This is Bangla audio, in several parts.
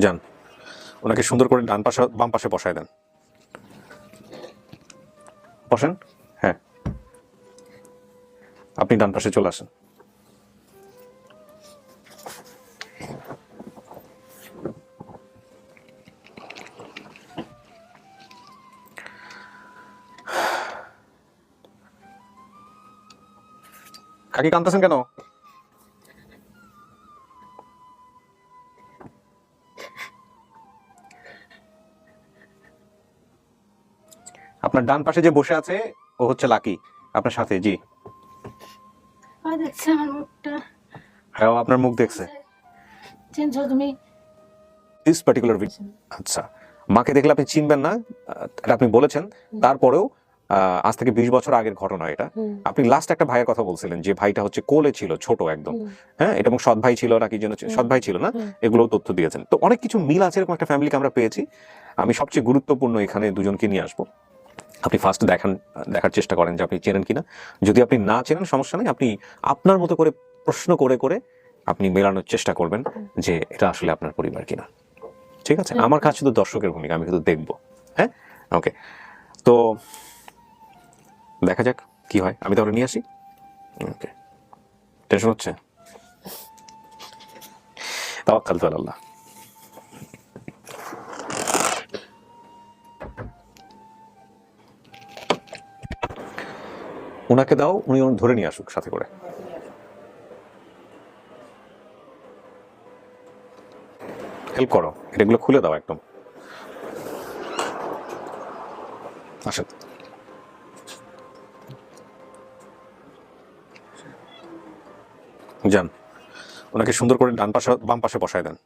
যান, ওনাকে সুন্দর করে ডান পাশে বাম পাশে বসায় দেন। বসেন। হ্যাঁ, আপনি ডান পাশে চলে আসেন। কাকি কাঁদতেছেন কেন? আপনার ডান পাশে যে বসে আছে ও হচ্ছে লাকি, আপনার সাথে। জি দেখছে আমার মুখটা। হ্যাঁ, ও আপনার মুখ দেখছে। চিনছ তুমি? দিস পার্টিকুলার আচ্ছা, মাকে দেখলে আপনি চিনবেন না, এটা আপনি বলেছেন। তারপরেও আজ থেকে 20 বছর আগের ঘটনা এটা। আপনি লাস্ট একটা ভাইয়ের কথা বলছিলেন যে ভাইটা হচ্ছে কোলে ছিল, ছোট একদম। হ্যাঁ, এটা এবং সৎ ভাই ছিল নাকি যেন সৎ ভাই ছিল না, এগুলো তথ্য দিয়েছেন। তো অনেক কিছু মিল আছে, এরকম একটা ফ্যামিলিকে আমরা পেয়েছি। আমি সবচেয়ে গুরুত্বপূর্ণ এখানে দুজনকে নিয়ে আসবো। আপনি ফার্স্ট দেখার চেষ্টা করেন যে আপনি চেনেন কিনা। যদি আপনি না চেনেন সমস্যা নেই, আপনি আপনার মতো করে প্রশ্ন করে করে আপনি মেলানোর চেষ্টা করবেন যে এটা আসলে আপনার পরিবার কিনা। ঠিক আছে, আমার কাছে তো দর্শকের ভূমিকা, আমি কিন্তু দেখবো। হ্যাঁ, ওকে, তো দেখা যাক কি হয়। আমি তাহলে নিয়ে আসি। ওকে, টেনশন হচ্ছে? তাওয়াক্কালতু আলাল্লাহ। ওনাকে দাও, উনি ধরে নিয়ে আসুক সাথে করে। হেল্প করো, এগুলো খুলে দাও একদম। আসেন। যান, ওনাকে সুন্দর করে ডান পাশে বাম পাশে বসায় দেন।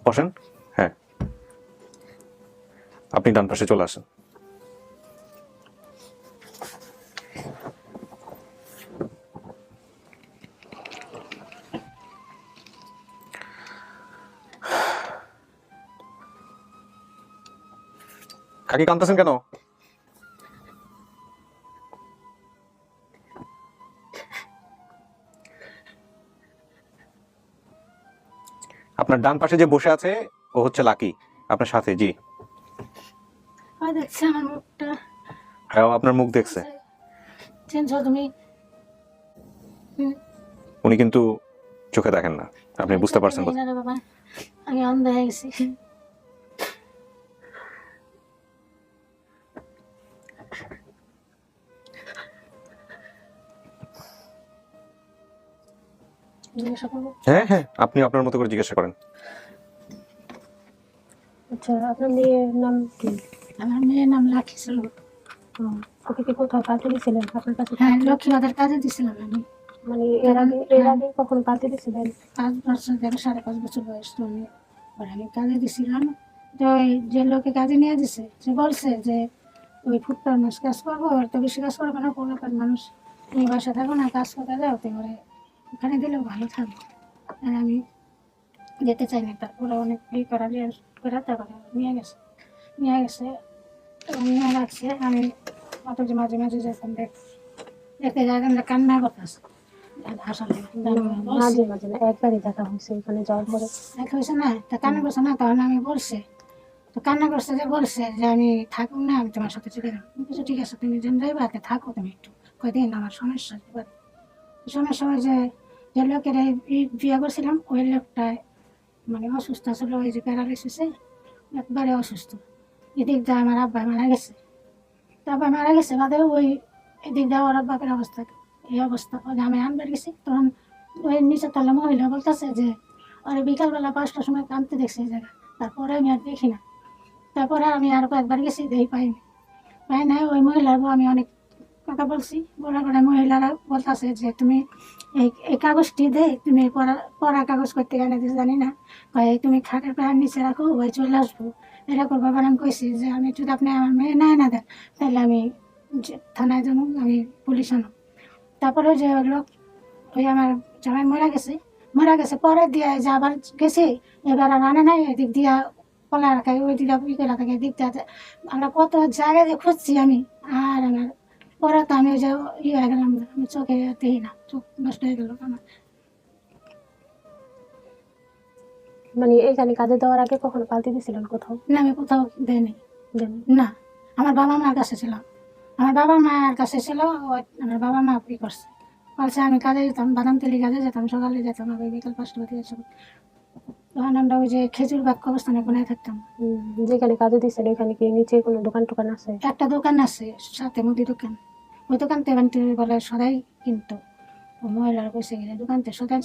বসেন। হ্যাঁ, আপনি ডান পাশে চলে আসেন। কাকি কাঁদতেছেন কেন? আপনার ডান পাশে যে বসে আছে ও হচ্ছে লাকি, আপনার সাথে। জি দেখছে আমার মুখটা। হ্যাঁ, ও আপনার মুখ দেখছে। চিনছ তুমি? উনি কিন্তু চোখে দেখেন না, আপনি বুঝতে পারছেন। বাবা, আমি অন্ধ হয়ে গেছি। জিজ্ঞাসা করবো? হ্যাঁ হ্যাঁ, আপনি আপনার মতো করে জিজ্ঞাসা করেন। আচ্ছা, আপনার মেয়ের নাম কি? আমার মেয়ের নাম লাকি ছিল। ওকে কি কোথাও কাজে দিয়েছিলেন আপনার কাছে? হ্যাঁ, লক্ষ্মীবাজার কাজে দিয়েছিলাম আমি। মানে এর আগে কখন কাজে দিয়েছিলেন? 5 বছর থেকে 5.5 বছর বয়স তো আমি। আমি কাজে দিয়েছিলাম। তো ওই যে লোকে কাজে নিয়ে দিছে, সে বলছে যে ওই ফুটপাত মানুষ কাজ করবো, আর তো বেশি কাজ করবো না, পুরাতন মানুষ, তুমি বাসা থাকো না, কাজ করতে যাও, তোমার ওখানে দিলেও ভালো থাকবো। আর আমি যেতে চাই না, তারপরে অনেক করা করে তারপরে নিয়ে গেছে নিয়ে রাখছে। আমি অথচ মাঝে মাঝে যখন দেখতে যাই আমরা কান্না করতেছে। মাঝে মাঝে না, একবারই দেখা হয়েছে ওখানে যাওয়ার পরে দেখা হয়েছে না, তা কান্না করছে না, তখন আমি বলছে, তো কান্না করছে যে বলছে যে আমি থাকুন না, আমি তোমার সাথে চলে যাবো। কিছু ঠিক আছে, তুমি যেন যাইবা থাকো তুমি একটু কয়দিন, আমার সমস্যা। এবার সমস্যা হয় যে যে লোকের বিয়ে করছিলাম ওই লোকটায় মানে অসুস্থ ছিল, ওই যে প্যারালাইসিসে একবারে অসুস্থ। এদিক দিয়ে আমার আব্বা মারা গেছে, তারপর মারা গেছে বাদে ওই এদিক দিয়ে ওর বাপের অবস্থা এই অবস্থা। ওই আমি আনবার গেছি, তখন ওই নিচে তলা মহিলা বলতেছে যে ওর বিকালবেলা 5টার সময় কাঁদতে দেখছি এই জায়গায়। তারপরে আমি আর দেখি না, তারপরে আমি আরো কয়েকবার গেছি, দেখি পাই না। ওই মহিলার আমি অনেক কথা বলছি, বলার পরে মহিলারা বলতেছে যে তুমি এই কাগজটি দে, তুমি পড়া কাগজ করতে গেলে জানি না, তুমি খাটের পায়ের নিচে রাখো, ওই চলে আসবো। এটা করবো। আবার আমি কইছি যে আমি যদি আপনি আমার মেয়ে না দেন তাহলে আমি থানায় যাবো, আমি পুলিশ আনো। তারপরে যে লোক ওই আমার জামাই মারা গেছে পরে দিয়ে যে আবার গেছি, এবার আর আনে নাই, এদিক দিয়া কলা রাখাই, ওই দিকে বিকেলা থাকে, এদিক দিয়ে আমরা কত জায়গায় যে খুঁজছি আমি। আর আমার পরে তো আমি ওই যে হয়ে গেলাম, আমি চোখে দেখি না, চোখ নষ্ট হয়ে গেল আমার। মানে এইখানে কাজে দেওয়ার আগে কখনো পাল্টে দিয়েছিলেন কোথাও? না আমি কোথাও দেয়নি। দেন। না, আমার বাবা মার কাছে ছিল। আমার বাবা মার কাছে ছিল, আমার বাবা মা কি করছে বলছে আমি কাজে যেতাম, বাদাম তেলি কাজে যেতাম, সকালে যেতাম, আবার বিকাল 5টা বাজে এসে তখন আমরা ওই যে খেজুর বাগ কবরস্থানে কোনায় থাকতাম। যেখানে কাজে দিয়েছেন ওইখানে কি নিচে কোনো দোকান টোকান আছে? একটা দোকান আছে সাথে মুদি দোকান, ওই দোকান থেকে বান্টি বলে সদাই কিনতো। ও মহিলার কইছে গেলে দোকান থেকে সদাই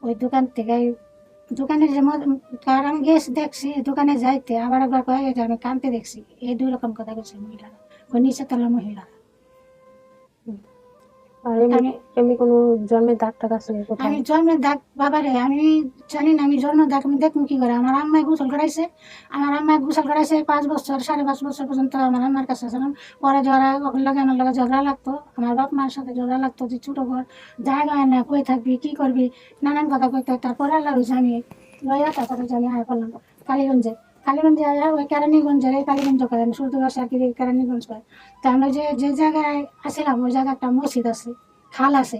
ওই দোকান থেকে দোকানের যে কার আমি গেছি দেখছি দোকানে যাইতে আবার একবার কয়ে যে আমি কানতে দেখছি, এই 2 রকম কথা বলছে মহিলারা, ওই নিচে তলার মহিলা। আর এমনি এমনি কোনো জন্মের দাগ টাগ আছে কোথাও? আমি জন্মের দাগ বাবারে আমি জানি না, আমি জন্মের দাগ আমি দেখবো কি করে। আমার আম্মায় গোসল করাইছে, 5 বছর 5.5 বছর পর্যন্ত আমার আম্মার কাছে ছিলাম। পরে ঝগড়া লাগে, আমার লাগে ঝগড়া লাগতো, আমার বাপ মার সাথে ঝগড়া লাগতো যে ছোট ঘর জায়গা হয় না, কই থাকবি কি করবি, নানান কথা কইতে। তারপরে আল্লাহ হয়েছে আমি লইয়া, তারপরে আমি আয় করলাম কালীগঞ্জে। কালীগঞ্জে আয়া ওই কেরানীগঞ্জের এই কালীগঞ্জ করেন শুরু বাসা আর কি কেরানীগঞ্জ করে। তা আমরা যে জায়গায় আসছিলাম ওই জায়গায় একটা মসজিদ আছে, খাল আছে,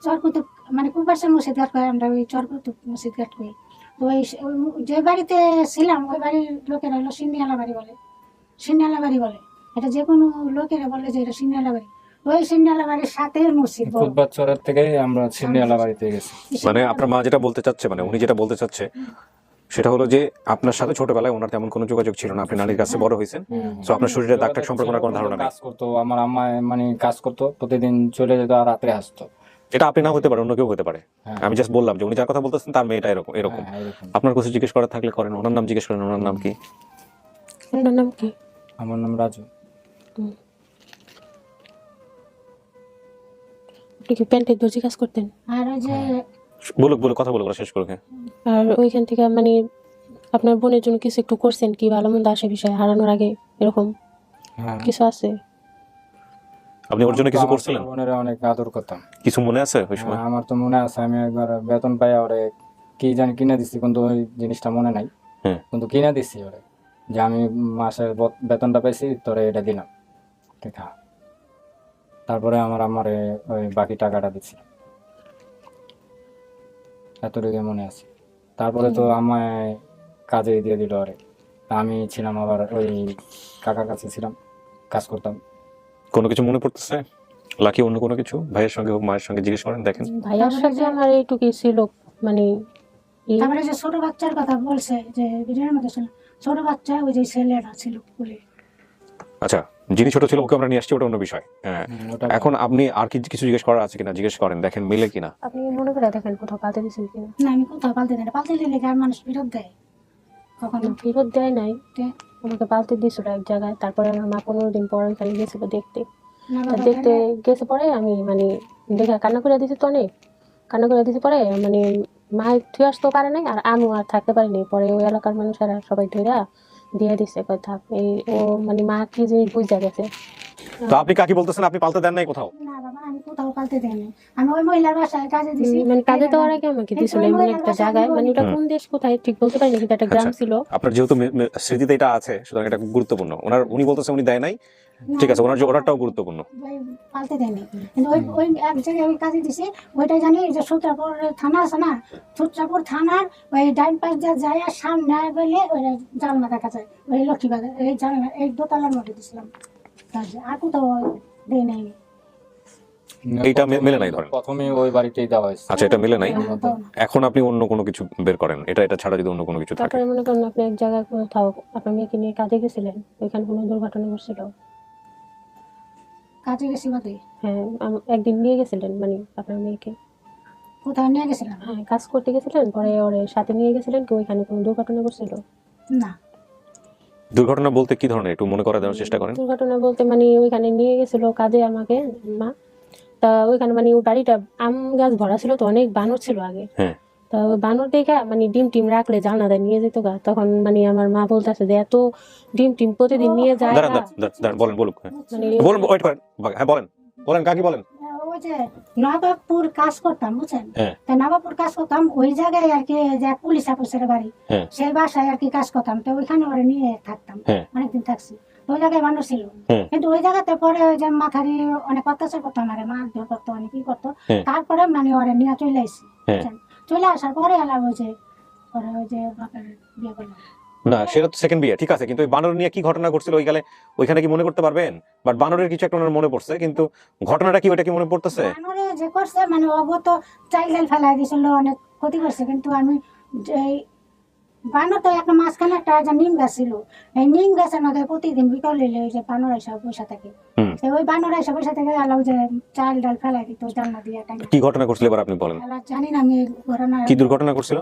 চরকুতুব মানে কুপারসের মসজিদ ঘাট করে, আমরা ওই চরকুতুব মসজিদ ঘাট করি। তো ওই যে বাড়িতে ছিলাম ওই বাড়ির লোকেরা হলো সিন্নিয়ালা বাড়ি বলে, সিন্নিয়ালা বাড়ি বলে। এটা যে কোনো লোকেরা বলে যে এটা সিন্নিয়ালা বাড়ি। ওই সিন্নিয়ালা বাড়ির সাথে মসজিদ বড়। ফুটবাচ্চরের থেকে আমরা সিন্নিয়ালা বাড়িতে গেছি। মানে আপনার মা যেটা বলতে চাচ্ছে, মানে উনি যেটা বলতে চাচ্ছে সেটা হলো যে আপনার সাথে ছোটবেলায় ওনার তেমন কোনো যোগাযোগ ছিল না, আপনি নানির কাছে বড় হয়েছেন, তো আপনার শরীরে দাগ টাগ সম্পর্কে ওনার কোনো ধারণা নেই। কাজ করতো আমার আম্মা, মানে কাজ করতো প্রতিদিন, চলে যেত আর রাত্রে আসতো। এটা আপনি না হতে পারে, অন্য কেউ হতে পারে। হ্যাঁ। আমি জাস্ট বললাম যে উনি যার কথা বলতেছেন তার মেয়েটা এরকম এরকম। হ্যাঁ, এরকম। আপনার কিছু জিজ্ঞেস করার থাকলে করেন, ওনার নাম জিজ্ঞেস করেন, ওনার নাম কি? আপনার নাম কি? আমার নাম রাজু। আপনি কি প্যান্টের দর্জি কাজ করতেন? আর ওই যে বলুক কথা বলুক, ওরা শেষ করুক। হ্যাঁ। আর ওইখান থেকে মানে আপনার বোনের জন্য কিছু একটু করছেন কি, ভালো মন্দ আসে বিষয় হারানোর আগে এরকম হ্যাঁ। কিছু আছে? আপনি ওর জন্য কিছু করছিলেন? বোনের অনেক আদর করতাম। কিছু মনে আছে ওই সময়? হ্যাঁ, আমার তো মনে আছে, আমি একবার বেতন পাই ওরে কি জানি কিনে দিচ্ছি, কিন্তু ওই জিনিসটা মনে নাই। হ্যাঁ। কিন্তু কিনে দিচ্ছি ওরে, যে আমি মাসের বেতনটা পাইছি তোরে এটা দিলাম, ঠিক আছে। তারপরে আমার আমারে ওই বাকি টাকাটা দিচ্ছি, এতটুকু মনে আছে। তারপরে তো আমায় কাজে দিয়ে দিল ওরে। আমি ছিলাম আবার ওই কাকার কাছে ছিলাম, কাজ করতাম। কোনো কিছু মনে পড়তেছে? লাকি অন্য কোনো কিছু ভাইয়ের সঙ্গে হোক মায়ের সঙ্গে জিজ্ঞেস করেন, দেখেন। ভাইয়ার সাথে আমার এইটুকুই ছিল, মানে তারপরে যে ছোট বাচ্চার কথা বলছে যে ভিডিওর মধ্যে ছিল, ছোট বাচ্চা ওই যে ছেলেটা ছিল বলে। আচ্ছা, যিনি ছোট ছিল ওকে আমরা নিয়ে আসছি, ওটা অন্য বিষয়। হ্যাঁ। ওটা এখন আপনি আর কি কিছু জিজ্ঞেস করার আছে কিনা জিজ্ঞেস করেন, দেখেন মিলে কিনা। আপনি মনে করে দেখেন কোথাও পাল্টে দিয়েছেন কিনা। না আমি কোথাও পাল্টে দিই না, পাল্টে দিলে আর মানুষ বিরোধ দেয় কখনো। ফেরত দেয় নাই, তে- আমাকে পাল্টে দিয়েছিল এক জায়গায়। তারপরে আমার মা 15 দিন পর ওইখানে গেছিল দেখতে। না তা বাবা, দেখতে গেছে পরে আমি মানে দেখে কান্না করে দিয়েছি, তো অনেক কান্না করে দিয়েছি। পরে মানে মা ধুয়ে আসতেও পারে নাই, আর আমি আর থাকতে পারিনি। পরে ওই এলাকার মানুষেরা সবাই ধরে দিয়ে দিছে কথা। এই ও মানে মা কি জিনিস বুঝতে গেছে। তো আপনি কাকি বলতেছেন আপনি পাল্টে দেন নাই কোথাও? না বাবা আমি কোথাও পাল্টে দেই না, আমি ওই মহিলার বাসায় কাজে দিছি। মানে কাজে দেওয়ার আগে আমাকে দিয়েছিল এমন একটা জায়গায়, মানে ওটা কোন দেশ কোথায় ঠিক বলতে পারিনি, কিন্তু একটা গ্রাম ছিল। আপনার যেহেতু স্মৃতিতে এটা আছে, সুতরাং এটা খুব গুরুত্বপূর্ণ। উনি বলতেছেন উনি দেয় নাই, ঠিক আছে, ওনার যে অর্ডারটাও গুরুত্বপূর্ণ। ওই পাল্টে দেয়নি, কিন্তু ওই এক জায়গায় আমি কাজে দিছি, ওইটাই জানি যে সূত্রাপুর থানা আছে না, সূত্রাপুর থানার ওই ডাইন পাশ দিয়ে যায় আর সামনে গেলে ওই জানলা দেখা যায়, ওই লক্ষ্মীবাজার এই জানলা এই দোতলার মধ্যে দিছিলাম কাজে, আর কোথাও দেয় নাই। এইটা মেলে নাই ধরেন। প্রথমে ওই বাড়িতেই দেওয়া হয়েছে। আচ্ছা, এটা মেলে নাই। না, দাও না। এখন আপনি অন্য কোনো কিছু বের করেন, এটা ছাড়া যদি অন্য কোনো কিছু থাকে। তারপরে মনে করেন আপনি এক জায়গায় কোথাও আপনার মেয়েকে নিয়ে কাজে গেছিলেন, ওইখানে কোনো দুর্ঘটনা ঘটছিল? কাজে গেছি বাদে হ্যাঁ, একদিন নিয়ে গেছিলেন মানে আপনার মেয়েকে। কোথাও নিয়ে গেছিলাম? হ্যাঁ, কাজ করতে গেছিলেন, পরে ওর সাথে নিয়ে গেছিলেন, তো ওইখানে কোনো দুর্ঘটনা ঘটছিল? না দুর্ঘটনা বলতে কি ধরনের একটু মনে করা দেওয়ার চেষ্টা করেন। দুর্ঘটনা বলতে মানে ওইখানে নিয়ে গেছিল কাজে আমাকে মা। তা ওইখানে মানে ওই বাড়িটা আম গাছ ভরা ছিল, তো অনেক বানর ছিল আগে। হ্যাঁ। তা ওই বানর দেখে মানে ডিম টিম রাখলে জানালায় নিয়ে যেত গা। তখন মানে আমার মা বলতেছে যে এত ডিম টিম প্রতিদিন নিয়ে যায় দাঁড়ান না। দাঁড়ান, বলেন বলুক। হ্যাঁ। মানে বলুন, ওয়েট করেন। হ্যাঁ বলেন কাকি বলেন। ওই যে নবাবপুর কাজ করতাম বুঝছেন, হ্যাঁ। তা নবাবপুর কাজ করতাম ওই জায়গায় আর কি, যে পুলিশ অফিসের বাড়ি, হ্যাঁ। সেই বাসায় আর কি কাজ করতাম, তো ওইখানে ওরা নিয়ে থাকতাম, হ্যাঁ। অনেকদিন থাকছি। তো ওই জায়গায় মানুষ ছিল, হ্যাঁ। কিন্তু ওই জায়গাতে পরে যে মাথারি অনেক অত্যাচার করতো, আমার মারধর করতো, অনেক কি করতো। হ্যাঁ। তারপরে মানে ওরা নিয়ে চলে আসছি, হ্যাঁ। চলে আসার পরে এলাম ওই যে পরে ওই যে বাপের বিয়ে করলাম। না সেটা তো সেকেন্ড বিয়ে, ঠিক আছে, কিন্তু ওই বানর নিয়ে কি ঘটনা ঘটছিল ওই গেলে ওইখানে কি মনে করতে পারবেন? বাট বানরের কিছু একটা ওনার মনে পড়ছে, কিন্তু ঘটনাটা কি ওইটা কি মনে পড়তেছে? বানরে যে করছে মানে অব তো চাইল্ড ফেলাই দিয়েছিল, অনেক ক্ষতি করছে, কিন্তু আমি এই বানর তো একটা মাঝখানে একটা যে নিম গাছ ছিল, এই নিম গাছের মধ্যে প্রতিদিন বিকাল হইলে ওই যে বানর এসে বসে থাকে। হুম। তো ওই বানর এসে বসে থেকে আলাও যে চাল ডাল ফেলাই দিত জানলা দিয়ে টাইম। কি ঘটনা ঘটছিল এবার আপনি বলেন, জানি না আমি ঘটনা কি দুর্ঘটনা ঘটছিল?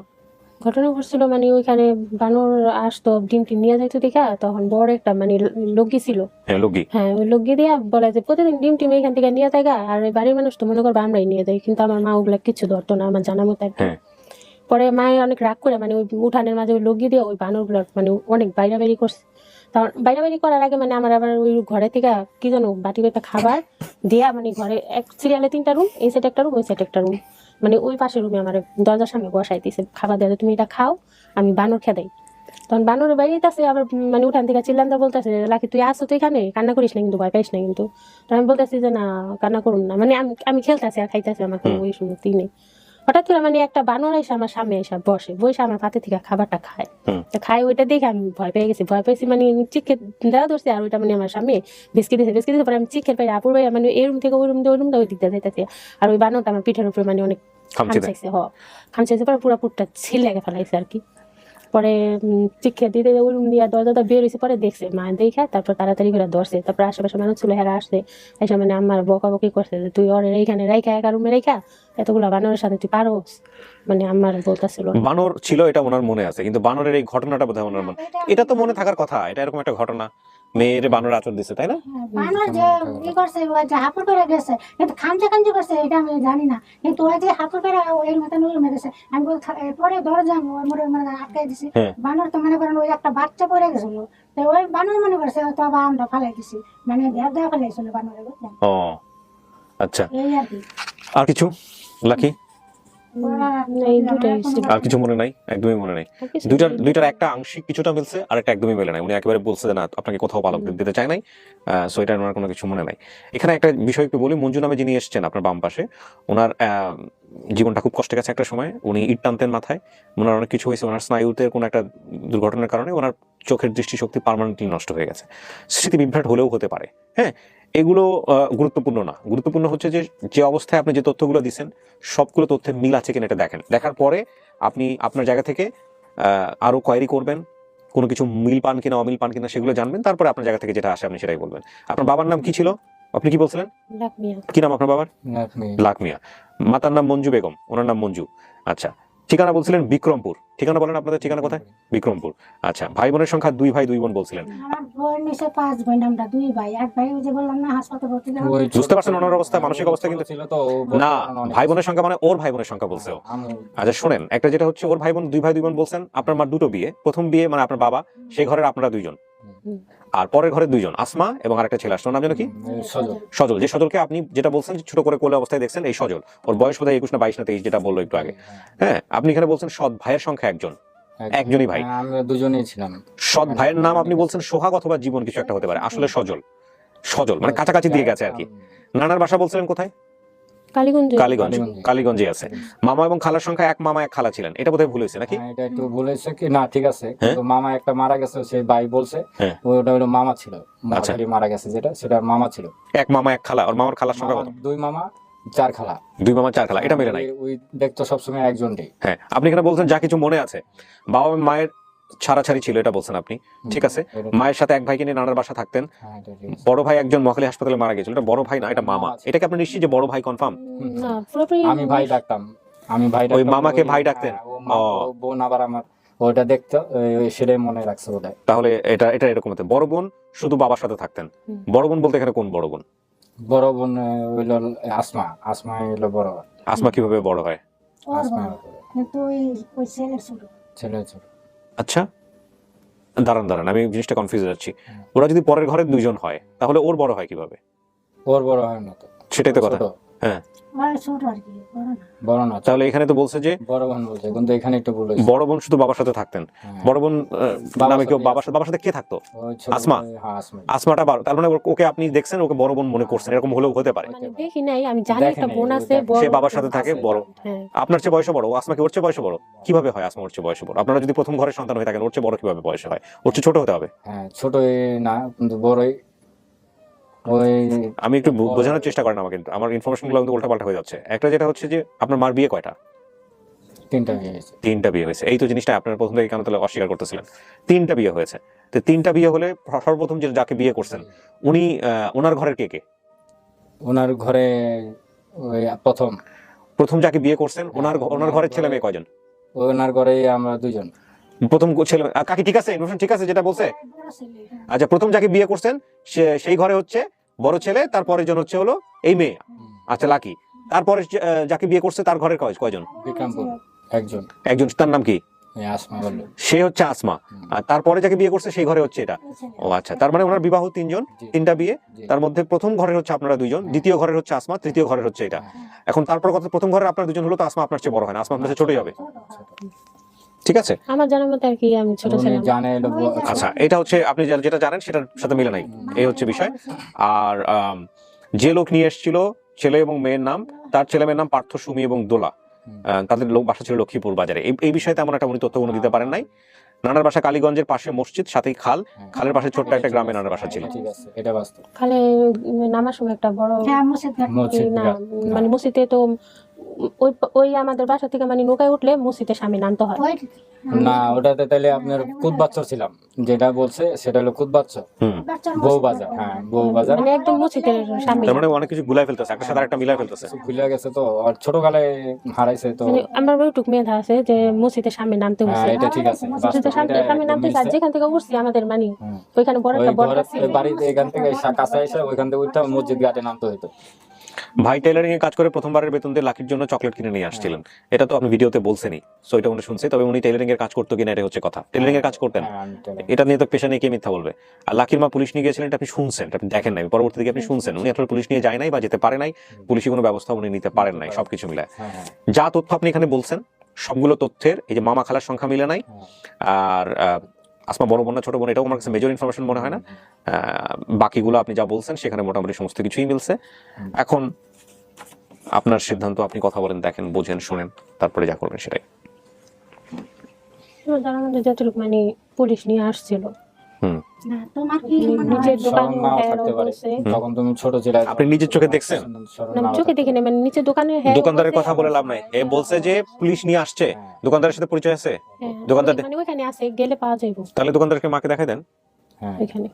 ঘটনা ঘটছিল মানে ওইখানে বানর আসতো ডিম টিম নিয়ে যাইতো দেখা, তখন বড় একটা মানে লগি ছিল। হ্যাঁ লগি। হ্যাঁ ওই লগি দিয়া বলে যে প্রতিদিন ডিম টিম এখান থেকে নিয়ে যায় গা, আর ওই বাড়ির মানুষ তো মনে করবো আমরাই নিয়ে যাই, কিন্তু আমার মা ওগুলা কিছু ধরতো না আমার জানা মতো একদম। হ্যাঁ। পরে মায়ের অনেক রাগ করে মানে ওই উঠানের মাঝে ওই লগি দিয়ে ওই বানরগুলো মানে অনেক বাইরাবাড়ি করছে। তখন বাইরাবাড়ি করার আগে মানে আমার আবার ওই ঘরে থেকে কি জানো বাটি একটা খাবার দিয়া, মানে ঘরে এক সিরিয়ালে 3টা রুম, এই সাইড একটা রুম ওই সাইড একটা রুম, মানে ওই পাশের রুমে আমার দরজার সামনে বসাই দিয়েছে খাবার দেওয়া, তুমি এটা খাও আমি বানর খেদাই। তখন বানর বাইরেছে আবার মানে উঠান থেকে চিল্লান্দা বলতেছে, লাকি তুই আসো তো এখানে, কান্না করিস না কিন্তু, ভয় পাইস না কিন্তু। তো আমি বলতেছি যে না কান্না করুন না, মানে আমি খেলতেছি আর খাইতেছি, আমার কোনো ওই শুনতেই নেই। হঠাৎ করে মানে একটা বানর এসে আমার সামনে এসে বসে আমার পাতে থেকে খাবারটা খায়। হুম। তো খাই ওইটা দেখে আমি ভয় পেয়ে গেছি, ভয় পেয়েছি মানে চিকে দেওয়া ধরছি, আর ওইটা মানে আমার সামনে বিস্কিট দিয়েছে পরে আমি চিকের পাই আপুর ভাই মানে এই রুম থেকে ওই রুম দিয়ে ওই রুম দিয়ে ওই দিকটা যাইতেছে, আর ওই বানরটা আমার পিঠের উপরে মানে অনেক খামচে দেয়। খামচাইছে পরে পুরো পুরটা ছিলে ফেলাইছে আর কি। পরে চিক্ষা দিতে ওই রুম দিয়ে দরজাটা বের হয়েছে, পরে দেখছে মা দেখে তারপর তাড়াতাড়ি করে ধরছে, তারপর আশেপাশে মানুষ ছিল হেরা আসছে, এসে মানে আমার বকাবকি করছে যে তুই ওর এইখানে রাইখা একা রুমে রাইখা এতগুলা বানরের সাথে তুই পারোস, মানে আমার বলতেছিল। বানর ছিল এটা ওনার মনে আছে, কিন্তু বানরের এই ঘটনাটা বোধহয় ওনার মনে, এটা তো মনে থাকার কথা, এটা এরকম একটা ঘটনা মেয়ের বানর আচর দিছে তাই না? বানর যে ই করছে ওই যে হাপুর করে গেছে, কিন্তু খামচা খামচি করছে এটা আমি জানি না, কিন্তু ওই যে হাপুর করে এর মতন ওই মেরেছে। আমি পরে দরজা মোড়ে মানে আটকাই দিছি। হ্যাঁ। বানর তো মনে করেন ওই একটা বাচ্চা পড়ে গেছিল, তো ওই বানর মনে করছে তো আবার আমরা ফালাই দিছি, মানে দেড় দেওয়া ফেলাইছিল বানরে, বুঝলেন? ও আচ্ছা, এই আর কি। আর কিছু লাকি? এই দুটাই ছিল। আর কিছু মনে নাই, একদমই মনে নাই। দুইটার একটা আংশিক কিছুটা মিলছে আর একটা একদমই মেলে নাই, উনি একেবারে বলছে যে না আপনাকে কোথাও ভালো দিতে চায় নাই, সো এটা ওনার কোনো কিছু মনে নাই। এখানে একটা বিষয় একটু বলি, মঞ্জু নামে যিনি এসেছেন আপনার বাম পাশে, ওনার জীবনটা খুব কষ্টে গেছে একটা সময়, উনি ইট টানতেন মাথায়, ওনার অনেক কিছু হয়েছে, ওনার স্নায়ুতে কোনো একটা দুর্ঘটনার কারণে ওনার চোখের দৃষ্টিশক্তি পার্মানেন্টলি নষ্ট হয়ে গেছে, স্মৃতি বিভ্রাট হলেও হতে পারে। হ্যাঁ, এগুলো গুরুত্বপূর্ণ না, গুরুত্বপূর্ণ হচ্ছে যে যে অবস্থায় আপনি যে তথ্যগুলো দিচ্ছেন সবগুলো তথ্যের মিল আছে কিনা এটা দেখেন, দেখার পরে আপনি আপনার জায়গা থেকে আরো কোয়ারি করবেন, কোনো কিছু মিল পান কিনা অমিল পান কিনা সেগুলো জানবেন, তারপরে আপনার জায়গা থেকে যেটা আসে আপনি সেটাই বলবেন। আপনার বাবার নাম কি ছিল আপনি কি বলছিলেন? লাখ মিয়া। কি নাম আপনার বাবার? লাখ মিয়া। মাতার নাম মঞ্জু বেগম, ওনার নাম মঞ্জু। আচ্ছা, ঠিকানা বলছিলেন বিক্রমপুর, ঠিকানা বলেন আপনাদের ঠিকানা কোথায়? বিক্রমপুর। আচ্ছা, ভাই বোনের সংখ্যা 2 ভাই 2 বোন বলছিলেন। আমার বোন নিচে 5 বোন, আমরা 2 ভাই, এক ভাই ওই যে বললাম না হাসপাতালে ভর্তি না। বুঝতে পারছেন ওনার অবস্থা, মানসিক অবস্থা কিন্তু ছিল তো না, ভাই বোনের সংখ্যা মানে ওর ভাই বোনের সংখ্যা বলছে ও। আচ্ছা শুনেন, একটা যেটা হচ্ছে ওর ভাই বোন 2 ভাই 2 বোন বলছেন, আপনার মার দুটো বিয়ে, প্রথম বিয়ে মানে আপনার বাবা, সেই ঘরের আপনারা 2 জন, আর পরের ঘরে 2 জন, আসমা এবং আরেকটা ছেলে আসলো, নাম যেন কি? সজল। যে সজলকে আপনি যেটা বলছেন যে ছোট করে কোলে অবস্থায় দেখছেন, এই সজল, ওর বয়স বোধহয় 21 না 22 না 23 যেটা বললো একটু আগে। হ্যাঁ, আপনি এখানে বলছেন সৎ ভাইয়ের সংখ্যা একজন, একজনই ভাই। আমরা দুজনেই ছিলাম। সৎ ভাইয়ের নাম আপনি বলছেন সোহাগ অথবা জীবন কিছু একটা হতে পারে, আসলে সজল। সজল মানে কাছাকাছি দিয়ে গেছে আর কি। নানার বাসা বলছিলেন কোথায়? কালীগঞ্জ। কালীগঞ্জে আছে। মামা এবং খালার সংখ্যা এক, মামা এক খালা ছিলেন, এটা বোধহয় ভুল হয়েছে নাকি? এটা একটু ভুলেছে কি না, ঠিক আছে, কিন্তু মামা একটা মারা গেছে, সেই ভাই বলছে ওটা হলো মামা ছিল, মাঝারি মারা গেছে যেটা, সেটা মামা ছিল। এক মামা এক খালা, আর মামার খালার সংখ্যা কত? 2 মামা 4 খালা। 2 মামা 4 খালা, এটা মেলে নাই। ওই দেখতো সবসময় একজনই। হ্যাঁ, আপনি এখানে বলছেন যা কিছু মনে আছে, বাবা মায়ের ছাড়াছাড়ি ছিল এটা বলছেন আপনি, ঠিক আছে। মায়ের সাথে এক ভাইকে নিয়ে নানার বাসা থাকতেন, বড় ভাই একজন মহাখালী হাসপাতালে মারা গেছিল, এটা বড় ভাই না, এটা মামা। এটাকে আপনি নিশ্চিত যে বড় ভাই কনফার্ম? না পুরোপুরি আমি ভাই ডাকতাম, ওই মামাকে ভাই ডাকতেন? ও বোন আবার আমার ওটা দেখতো, সেটাই মনে রাখছে বোধহয়। তাহলে এটা এরকম হতে, বড় বোন শুধু বাবার সাথে থাকতেন। বড় বোন বলতে এখানে কোন বড় বোন? বড় বোন হইল আসমা হইলো বড়। আসমা কিভাবে বড় হয়? ওর বড়, কিন্তু ওই ছেলের ছোট। ছেলে ছোট। আচ্ছা দাঁড়ান, আমি জিনিসটা কনফিউজ হয়ে যাচ্ছি। ওরা যদি পরের ঘরে 2 জন হয় তাহলে ওর বড় হয় কিভাবে? ওর বড় হয় না তো, সেটাই তো কথা। হ্যাঁ, ওই ছোট আর কি, বড় না। বড় না, তাহলে এখানে তো বলছে যে বড় বোন বলছে, কিন্তু এখানে একটু ভুল হয়েছে। বড় বোন শুধু বাবার সাথে থাকতেন। হ্যাঁ। বড় বোন বাবার নামে কেউ সাথে- বাবার সাথে কে থাকতো? ওই ছোট আসমা? বোন- হ্যাঁ, আসমা। আসমাটা তার মানে ওকে আপনি দেখছেন, ওকে বড় বোন মনে করছেন, এরকম হলেও হতে পারে। মানে দেখি নাই, আমি জানি দেখে একটা নাই, বোন ওই আছে দেখে- বড়। সে বাবার সাথে থাকে, বড়। হ্যাঁ, আপনার চেয়ে বয়সে বড়, ও আসমা কি ওর চেয়ে বয়সে বড়? কিভাবে হয় আসমা ওর চেয়ে বয়সে বড়? আপনারা যদি প্রথম ঘরের সন্তান হয়ে থাকেন, ওর চেয়ে বড় কিভাবে বয়সে হয়? ওর চেয়ে ছোট হতে হবে। হ্যাঁ, ছোটই না কিন্তু বড়ই। ওই আমি একটু বোঝানোর চেষ্টা করেন আমাকে, আমার ইনফরমেশন গুলো কিন্তু উল্টাপাল্টা হয়ে যাচ্ছে। একটা যেটা হচ্ছে যে আপনার মার বিয়ে কয়টা? 3টা বিয়ে হয়েছে। 3টা বিয়ে হয়েছে। এই তো জিনিসটা আপনারা প্রথম থেকে কেন তাহলে অস্বীকার করতেছিলেন? 3টা বিয়ে হয়েছে। তো 3টা বিয়ে হলে সর্বপ্রথম যে যাকে বিয়ে করছেন উনি ওনার ঘরের কে কে? ওনার ঘরে ওই প্রথম যাকে বিয়ে করছেন ওনার ঘরের ছেলে মেয়ে কয়জন? ওনার ঘরে আমরা 2জন। প্রথম ছেলে কাকি ঠিক আছে, ইনফরমেশন ঠিক আছে যেটা বলছে? বড় ছেলে, হ্যাঁ। আচ্ছা, প্রথম যাকে বিয়ে করছেন সেই ঘরে হচ্ছে বড় ছেলে, তারপরের জন হচ্ছে হলো এই মেয়ে। আচ্ছা, লাকি। তারপরে যাকে বিয়ে করছে তার ঘরের কয়জন? বিক্রমপুর একজন। একজন, তার নাম কি? এই আসমা বললো। সে হচ্ছে আসমা। আর তারপরে যাকে বিয়ে করছে সেই ঘরে হচ্ছে এটা। ওই ছেলে। ও আচ্ছা, তার মানে ওনার বিবাহ 3জন, জি। 3টা বিয়ে। জি। তার মধ্যে প্রথম ঘরের হচ্ছে আপনারা 2জন, দ্বিতীয় ঘরের হচ্ছে আসমা, তৃতীয় ঘরের হচ্ছে এটা। এখন তারপর কথা, প্রথম ঘরের আপনার 2জন হলো, তো আসমা আপনার চেয়ে বড় হয় না, আসমা আপনার চেয়ে ছোটই হবে। ঠিক আছে। আমার জানার মতে আর কি, আমি ছোট উনি ছিলাম। জানে এটা আচ্ছা, এটা হচ্ছে আপনি যেটা জানেন সেটার সাথে মিলে নাই, এই হচ্ছে বিষয়। আর যে লোক নিয়ে এসেছিল ছেলে এবং মেয়ের নাম, তার ছেলে মেয়ের নাম পার্থ, সুমি এবং দোলা। তাদের বাসা ছিল লক্ষ্মীপুর বাজারে। এই বিষয়ে তেমন একটা উনি তথ্য কোনো দিতে পারেন নাই। নানার বাসা কালীগঞ্জের পাশে মসজিদ, সাথেই খাল, খালের পাশে ছোট্ট একটা গ্রামে নানার বাসা ছিল। ঠিক আছে, এটা বাস্তব। খালে নামার সময় একটা বড় হ্যাঁ, মসজিদ ঘাট। মসজিদ না, ঘাট। মানে মসজিদে তো ওই ওই আমাদের বাসা থেকে মানে নৌকায় উঠলে মসজিদের সামনে নামতে হয়। ওই না, ওটাতে তাহলে আপনার কুদবাচ্চর ছিলাম, যেটা বলছে সেটা হলো কুদবাচ্চর। বাচ্চার বউ মসজিদ বাজার, ঘাট। হ্যাঁ, বউ বাজার। মানে একদম মসজিদের সামনে। তার মানে অনেক কিছু গুলাই ফেলতেছে, একটা সাথে একটা মিলাই ফেলতেছে। ভুলে গেছে তো, আর ছোটকালে হারাইছে তো। মানে আমার ওইটুক মেধা আছে যে মসজিদের সামনে নামতে হ্যাঁ, হচ্ছে। এটা ঠিক আছে, মসজিদের সামনে এটা সামনে একদম নামতে মিলছে। যেখান থেকে উঠছি আমাদের মানে হুম। ওইখানে বড় ওই একটা বড় ঘরের বাড়িতে এখান থেকে কাছে এসে ওইখান থেকে উঠতে মসজিদ ঘাটে নামতে হইতো। ভাই টেলারিং এ কাজ করে প্রথমবারের বেতন দিয়ে লাকির জন্য চকলেট কিনে নিয়ে আসছিলেন, এটা তো আপনি ভিডিওতে বলছেনই, সো এটা উনি শুনছে। তবে উনি টেলারিং এর কাজ করতো কিনা এটা হচ্ছে কথা। টেলারিং এর কাজ করতেন, হ্যাঁ, আমি টেলার। এটা নিয়ে তো পেশা নিয়ে কে মিথ্যা বলবে? আর লাকির মা পুলিশ নিয়ে গেছিলেন, এটা আপনি শুনছেন, এটা আপনি দেখেন নাই, পরবর্তী দিকে আপনি শুনছেন উনি আসলে পুলিশ নিয়ে যায় নাই বা যেতে পারে নাই, পুলিশি কোনো ব্যবস্থা উনি নিতে পারেন নাই, সবকিছু মিলায়। হ্যাঁ, হ্যাঁ, যা তথ্য আপনি এখানে বলছেন সবগুলো তথ্যের, এই যে মামা খালার সংখ্যা মিলে নাই, হ্যাঁ। আর আসমা বড় বোন না ছোট বোন, এটাও আমার কাছে মেজর ইনফরমেশন মনে হয় না। বাকিগুলো আপনি যা বলছেন সেখানে মোটামুটি সমস্ত কিছুই মিলছে। এখন আপনার সিদ্ধান্ত, আপনি কথা বলেন, দেখেন, বোঝেন, শুনেন, তারপরে যা করবেন সেটাই। আমার জানার মধ্যে যতটুকু মানে পুলিশ নিয়ে আসছিল, হুম, না, তোমার কি মনে হয়? নিজের দোকান স্মরণ নাও থাকতে পারে। বলছে। তখন তুমি ছোট ছিলে। আপনি নিজের চোখে দেখছেন? স্মরণ না, আমি নাও চোখে থাকতে দেখিনি, পারে। মানে নিচে দোকানে দোকানদারের কথা বলে লাভ নাই, এ বলছে যে পুলিশ নিয়ে আসছে, দোকানদারের সাথে পরিচয় আছে, দোকানদার মানে ওইখানে আছে, গেলে পাওয়া যাইব তাহলে দোকানদারকে মাকে দেখাই দেন। হ্যাঁ, ওইখানে।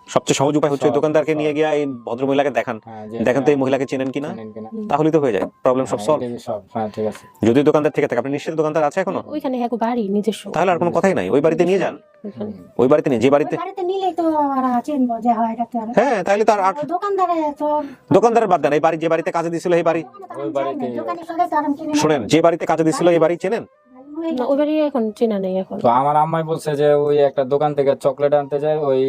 সবচেয়ে সহজ উপায় হচ্ছে ওই দোকানদারকে নিয়ে গিয়ে এই ভদ্র মহিলাকে দেখান, হ্যাঁ, যে দেখেন তো এই মহিলাকে চেনেন কিনা, জানেন কিনা। তাহলেই তো হয়ে যায়, প্রবলেম সব হ্যাঁ, সলভ। এটাই সব। হ্যাঁ, ঠিক আছে। যদি দোকানদার থেকে থাকে, আপনি নিশ্চিত দোকানদার আছে এখনো, ওইখানে এক বাড়ি নিজস্ব। তাহলে আর কোনো কথাই নাই, ওই বাড়িতে নিয়ে যান, ওইখানে। ওই বাড়িতে নিয়ে, যে বাড়িতে, ওই বাড়িতে নিলেই তো ওরা চিনবো যে হয় এটা তো আর- হ্যাঁ, তাহলে তার আর ওই দোকানদারে তো দোকানদারের বাদ দেন, এই বাড়ি যে বাড়িতে কাজে দিছিল এই বাড়ি, ওই বাড়িতে দোকানে চলে তো আর আমি চিনি না। শুনেন, যে বাড়িতে কাজে দিছিল এই বাড়ি চেনেন? না, ওই বাড়ি এখন চেনা নেই এখন। তো আমার আম্মাই বলছে যে ওই একটা দোকান থেকে চকলেট আনতে যায়, ওই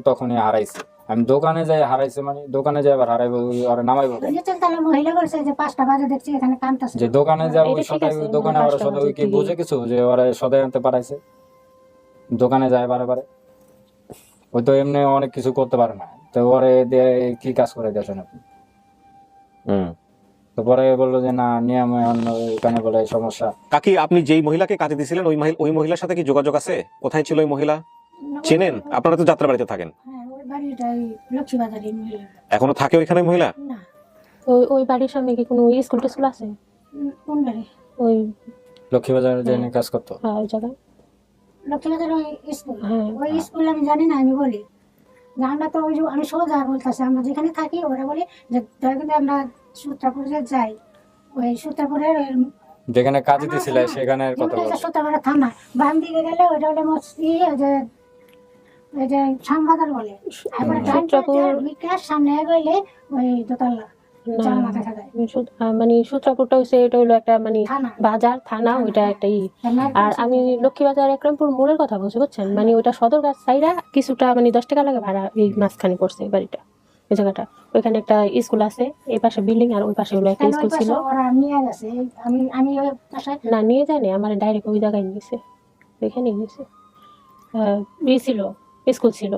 তখনই হারাইছে। আমি দোকানে যাই হারাইছে, মানে দোকানে যাই আবার হারাইবো, আর নামাইবো কেন? বুঝেছেন, তাহলে মহিলা বলছে যে 5টা বাজে দেখছি এখানে কামতাছে। যে দোকানে যাবো এটা ঠিক সদাই, আছে, দোকানে মানে ওরা 5টা সদাই বাজে কি থেকে। বুঝে কিছু যে ওরা সদাই আনতে পারাইছে, দোকানে যায় বারে বারে, ওই তো এমনি অনেক কিছু করতে পারে না, তো ওরে দিয়ে কি কাজ করে দিয়েছেন আপনি? হুম। তো পরে বললো যে না, নিয়ম অন্য, এখানে বলে সমস্যা। কাকি, আপনি যেই মহিলাকে কাজে দিছিলেন ওই মহিলার সাথে কি যোগাযোগ আছে? কোথায় ছিল ওই মহিলা? চেনেন? আপনারা তো যাত্রা বাড়িতে থাকেন, হ্যাঁ, ওই বাড়িটাই লক্ষ্মীবাজারে মহিলা। এখনো থাকে ওইখানে ওই মহিলা? না, ওই বাড়ির সামনে কি কোনো স্কুল টিস্কুল আছে? কোন বাড়ি? ওই লক্ষ্মীবাজারে যে কাজ করতো। হ্যাঁ, ওই জায়গায়। লক্ষ্মীবাজার ওই স্কুল। হ্যাঁ। ওই স্কুল আমি জানি না, আমি বলি যে আমরা তো ওই যে আমি সোজা বলতেছি, আমরা যেখানে থাকি ওরা বলি যে দয়া করে আমরা সূত্রাপুরে যাই, ওই সূত্রাপুরের যেখানে কাজে দিছিল সেখানের কথা বলছে। সূত্রাপুরে থানা বাম দিকে গেলে ওইটা হলে ওই যে শ্যামবাজার বলে, তারপরে সূত্রাপুর- বিকাশ সামনে গেলে ওই দোতলা না, জানলা দেখা যায়, মানে সূত্রাপুরটা হচ্ছে, এটা হলো একটা মানে থানা। বাজার থানা, ওইটা একটা আর আমি লক্ষ্মীবাজার একরামপুর মোড়ের কথা বলছি, বুঝছেন, মানে ওইটা সদরঘাট সাইডা কিছুটা মানে 10 টাকা লাগে ভাড়া, এই মাঝখানে পড়ছে এই বাড়িটা। ওই জায়গাটা। ওইখানে একটা স্কুল আছে, এই পাশে বিল্ডিং আর ওই পাশে হলো একটা তাহলে ওই স্কুল ছিল। পাশে ওরা নিয়ে গেছে, আমি ওই পাশে না নিয়ে যায়নি, আমার ডাইরেক্ট ওই জায়গায় নিয়েছে, ওইখানে নিয়েছে। ছিল, স্কুল ছিল।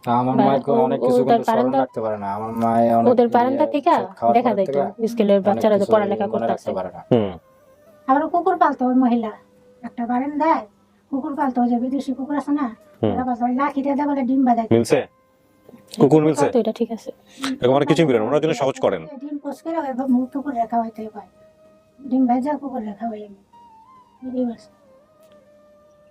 তা আমার বা মাকে অনেক কিছু ওদের কিন্তু স্মরণ বারান্দা, রাখতে পারে না। আমার মা অনেক ওদের বারান্দা থেকে খাওয়ার দেখা পরের যাইতো থেকে স্কুলের অনেক বাচ্চারা যে কিছু পড়ালেখা মনে করতেছে। রাখতে পারে না। হুম। আবার কুকুর পালতো ওই মহিলা, একটা বারান্দায় কুকুর পালতো, ওই যে বিদেশি কুকুর আছে না, হুম। ওরা পালতো, ওই লাঠি দিয়ে দেয় বলে ডিম বাঁধায়। মিলছে? কুকুর মিলছে? তো এটা ঠিক আছে। এরকম অনেক কিছুই মিলেন, ওনার জন্য সহজ করেন। ডিম পোষ করে ওই কুকুর রেখা হইতে পায়, ডিম ভেজা কুকুর রেখা হয় আমি ডিম আছে।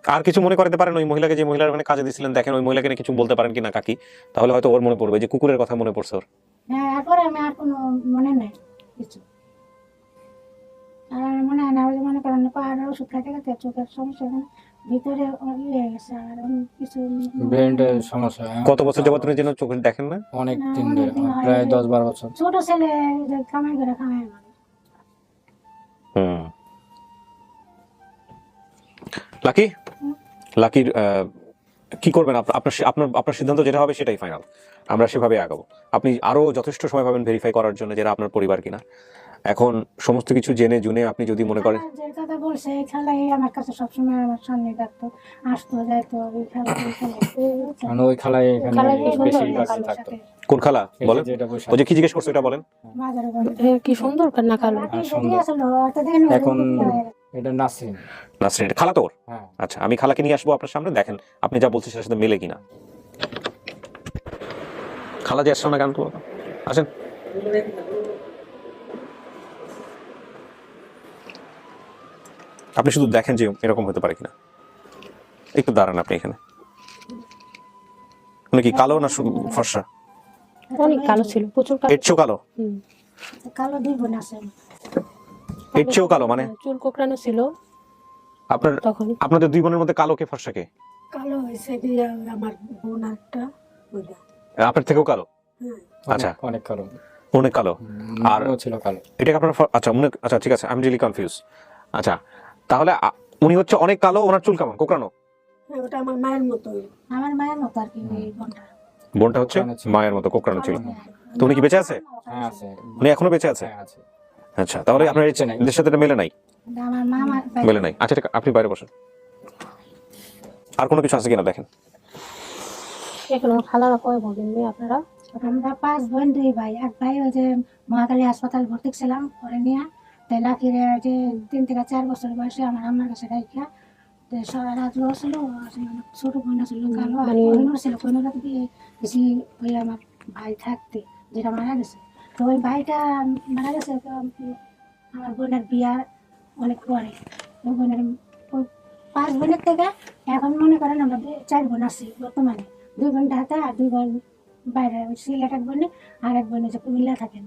আর কিছু মনে করতে পারেন ওই মহিলাকে, যে মহিলার মানে কাজে দিছিলেন, দেখেন ওই মহিলাকে নিয়ে কিছু বলতে পারেন কিনা কাকি, তাহলে হয়তো ওর মনে পড়বে, যে কুকুরের কথা মনে পড়ছে ওর। হ্যাঁ, এরপরে আমি আর কোনো মনে নেই কিছু, আর আমার মনে হয় না। ওই যে মনে করেন পাহাড়ের ওষুধ খাইতে খাইতে চোখের সমস্যা ভিতরে ইয়ে হয়ে গেছে, আর আমি কিছু ব্রেনের সমস্যা। কত বছর যাবত তুমি যেন চোখে দেখেন না? অনেক না, দিন অনেক ধরে, দিন হয়। প্রায় 10-12 বছর। ছোট ছেলে যে কামাই করে খাওয়ায় আমার। হুম। লাকি, লাকির কি করবেন? আপনার সিদ্ধান্ত যেটা হবে সেটাই ফাইনাল, আমরা সেভাবে আগাবো। আপনি আরো যথেষ্ট সময় পাবেন ভেরিফাই করার জন্য যেটা আপনার পরিবার কিনা। এখন সমস্ত কিছু জেনে জুনে আপনি যদি মনে করেন, আমার যে কথা বলছে এই খেলাই আমার কাছে সবসময় আমার সামনে থাকতো, আসতো যাইতো ওই খেলা ওই খেলা। মানে ওই খালায় এখানে খালায় কি সুন্দর বেশি না বাকি কালোর থাকতো। সাথে কোন খালা এই বলেন? যে যেটা বসে ওই যে কি জিজ্ঞেস করছো এটা বলেন। বাজারে বলে কি সুন্দর না কালো। বাকি যদি সুন্দর। আসলো তো দেখেন এখন এটা নাসরিন। নাসরিন, খালা তোর? হ্যাঁ, আচ্ছা, আমি খালাকে নিয়ে আসবো আপনার সামনে, দেখেন আপনি যা বলছেন সেটার সাথে মেলে কিনা। খালা যে আসছো না কেন, তো আসেন। আপনি শুধু দেখেন যে এরকম হতে পারে কিনা। একটু দাঁড়ান আপনি এখানে। উনি কি কালো না ফর্সা? অনেক কালো ছিল, প্রচুর কালো। এর চেয়েও কালো? হুম। কালো দুই বোন আছে। এর চেয়েও কালো মানে? চুল কোকড়ানো ছিল আপনার তখন। আপনাদের দুই বোনের মধ্যে কালো কে ফর্সা কে? কালো হয়েছে দিয়ে আমার বোন একটা ওইটা। আপনার থেকেও কালো? হ্যাঁ, আচ্ছা, অনেক কালো। অনেক কালো। আর আর ছিল কালো। এটা কি আপনার আচ্ছা আচ্ছা ঠিক আছে, আই এম রিয়েলি কনফিউজ। আচ্ছা, তাহলে উনি হচ্ছে অনেক কালো, ওনার চুল কেমন কোকড়ানো? হ্যাঁ, ওটা আমার মায়ের মতো, আমার মায়ের মতো আর কি ওই বোনটা। বোনটা হচ্ছে কোকড়ানো ছিল। মায়ের মতো কোকড়ানো ছিল। তো উনি কি বেঁচে আছে? হ্যাঁ আছে। উনি এখনো বেঁচে আছে? হ্যাঁ আছে। আচ্ছা, তাহলে আপনার বেঁচে নাই। এদের সাথে এটা মেলে নাই? আমার মামা মেলে নাই। আচ্ছা ঠিক, আপনি বাইরে বসেন। আর কোনো কিছু আছে কিনা দেখেন। এখন খালারা কয় বলেন আপনারা? আমরা 5 বোন 2 ভাই। এক ভাই ওই যে মহাখালী হাসপাতাল ভর্তি ছিলাম পরে নিয়ে, তাই লাকিরে যে 3 থেকে 4 বছর বয়সে আমার আম্মার কাছে রাখিয়া, তো সারা রাত ছিল। ছোট বোন ছিল কালো, আর কোহিনুর ছিল। কোহিনুর বেশি ওই আমার ভাই থাকতে, যেটা মারা গেছে। তো ওই ভাইটা মারা গেছে তো আমার বোনের বিয়ার অনেক পরে। ওই বোনের ওই 5 বোনের থেকে এখন মনে করেন আমরা 4 বোন আছি বর্তমানে। 2 বোন ঢাকা আর 2 বোন বাইরে, ওই সিলেট এক বোনে, আর এক বোনে যে কুমিল্লা থাকেন।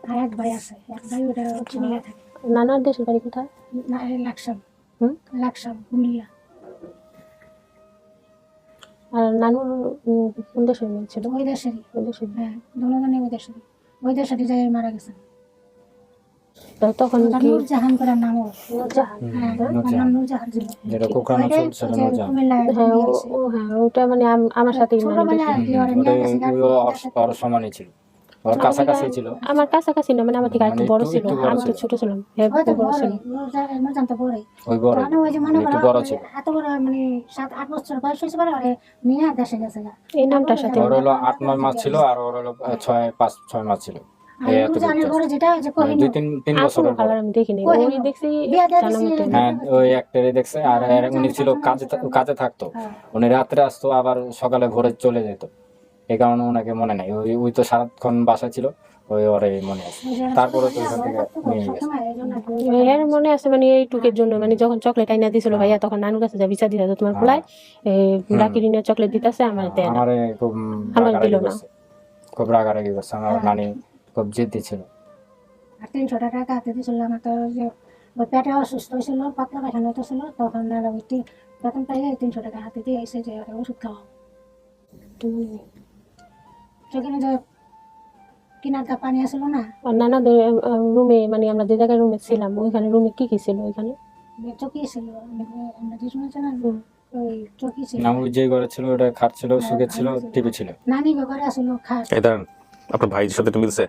আর এক ভাই আছে, এক ভাই ওটা কুমিল্লা থাকে। নানার দেশের বাড়ি কোথায়? না, লাকসাম, হুম। লাকসাম কুমিল্লা। আর নানুর কোন দেশের মেয়ে ছিল? ওই দেশেরই। ওই দেশের। হ্যাঁ, দুজনে ওই দেশেরই। ওই দেশেরই যাই মারা গেছে। তো তখন ওটা কি নূরজাহান করে নাম ওর। নূরজাহান? হ্যাঁ, ওর নূরজাহান। নাম নূরজাহান ছিল। যেটা কোকড়ানো ওইটাই চুল ছিল যে নূরজাহান। কুমিল্লায় হ্যাঁ বিয়ে হয়েছে। হ্যাঁ ওটা মানে আমার সাথেই মানে ছোটবেলায় আর কি ওরা নিয়ে ওটাই গেছে, ওইও ওর সমানই ছিল, ওর কাছাকাছি ছিল। আমার কাছাকাছি না, মানে আমার থেকে একটু মানে বড় একটু- ছিল। একটু বড় আমি তো ছিল। ছোট ছিলাম, হ্যাঁ ওই তো বড় বড়ই, ছিল। নূরজাহান তো বড়ই। ওই বড় মানে ওই যে মনে একটু করো বড় ছিল। এত বড় মানে 7-8 বছর বয়স হয়েছে পরে ওরে নিয়ে দেশে গেছে গা। এই নামটার সাথে ওর হলো 8-9 মাস ছিল, আর ওর হলো 5-6 মাস ছিল। আর এই এত নূরজাহানের বড় যেটা ওই যে কোহিনুর। 2-3 আসল বছরের বড়। কালার আমি দেখিনি, কোহিনুর। ওই দেখছি বিয়া দিয়ে জানার দিছি, মতো। হ্যাঁ ওই একটারই দেখছে। আর উনি ছিল কাজে থাকতো। হ্যাঁ। উনি রাত্রে আসতো, আবার সকালে ভোরে চলে যেত। এই কারণে ওনাকে মনে নাই। ওই ওই তো সারাক্ষণ বাসা ছিল, ওই ওরে মনে আছে। তারপরে তো এখান থেকে নিয়ে গেছে। সবসময় এই জন্য এর মনে আছে মানে এইটুকের জন্য, মানে যখন চকলেট আইনা দিছিল ভাইয়া, তখন নানুর কাছে যা বিচার দিতে তোমার খোলায় ডাকিরিনে চকলেট দিতেছে, আমার দেয় না। আমারে খুব আমার রাগারাগি দিল না। করছে, খুব রাগারাগি করছে। আমার নানি খুব জেদি ছিল। আর 300 টাকা হাতে দিয়েছিল। আমার তো ওই যে ওই পেটে অসুস্থ হয়েছিল, পাতলা পায়খানা হতেছিল, তখন আর ওই বেতন পাইলে 300 টাকা হাতে দিয়ে এসে যে ওরে ওষুধ খাওয়া। সেখানে যে কিনারটা পানি আসলো না, আর নানাদের রুমে, মানে আমরা যে জায়গায় রুমে ছিলাম ওইখানে রুমে কি কি ছিল ওইখানে? চকি ছিল, আমরা যে শুনেছি না, ওই চকি ছিল। না ওই যে ঘরে ছিল ওটা খাট ছিল, সুখে ছিল, টিভি ছিল। নানি ঘরে আসলো খাট। এই দাঁড়ান, আপনার ভাইয়ের সাথে একটু মিলছে?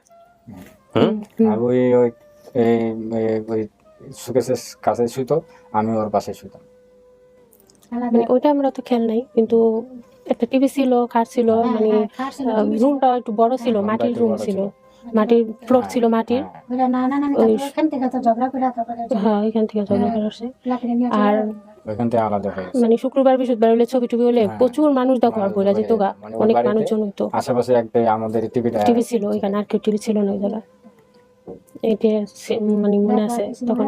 হুম? আর ওই ওই ওই সুকেশের কাছে শুইতো, আমি ওর পাশে শুইতাম। মানে ওইটা আমরা তো খেয়াল নাই, কিন্তু একটা টিভি ছিল, খাট ছিল, মানে রুমটা একটু বড় ছিল, মাটির রুম ছিল, মাটির ফ্লোর ছিল মাটির। এখান থেকে তো ঝগড়া করে তারপরে হ্যাঁ, এখান থেকে ঝগড়া করে আসে। লাকড়ি নিয়ে আর ওইখান থেকে আলাদা হয়ে গেছে। মানে শুক্রবার বৃহস্পতিবার হলে ছবি টবি হলে প্রচুর মানুষ দেখো আর বইলা যেত গা, মানে ওই অনেক বাড়িতে মানুষজন হইতো। আশেপাশে একটা আমাদের টিভিটা টিভি ছিল ওইখানে, আর কেউ টিভি ছিল না ওই জায়গায়। এটা মানে মনে আছে তখন।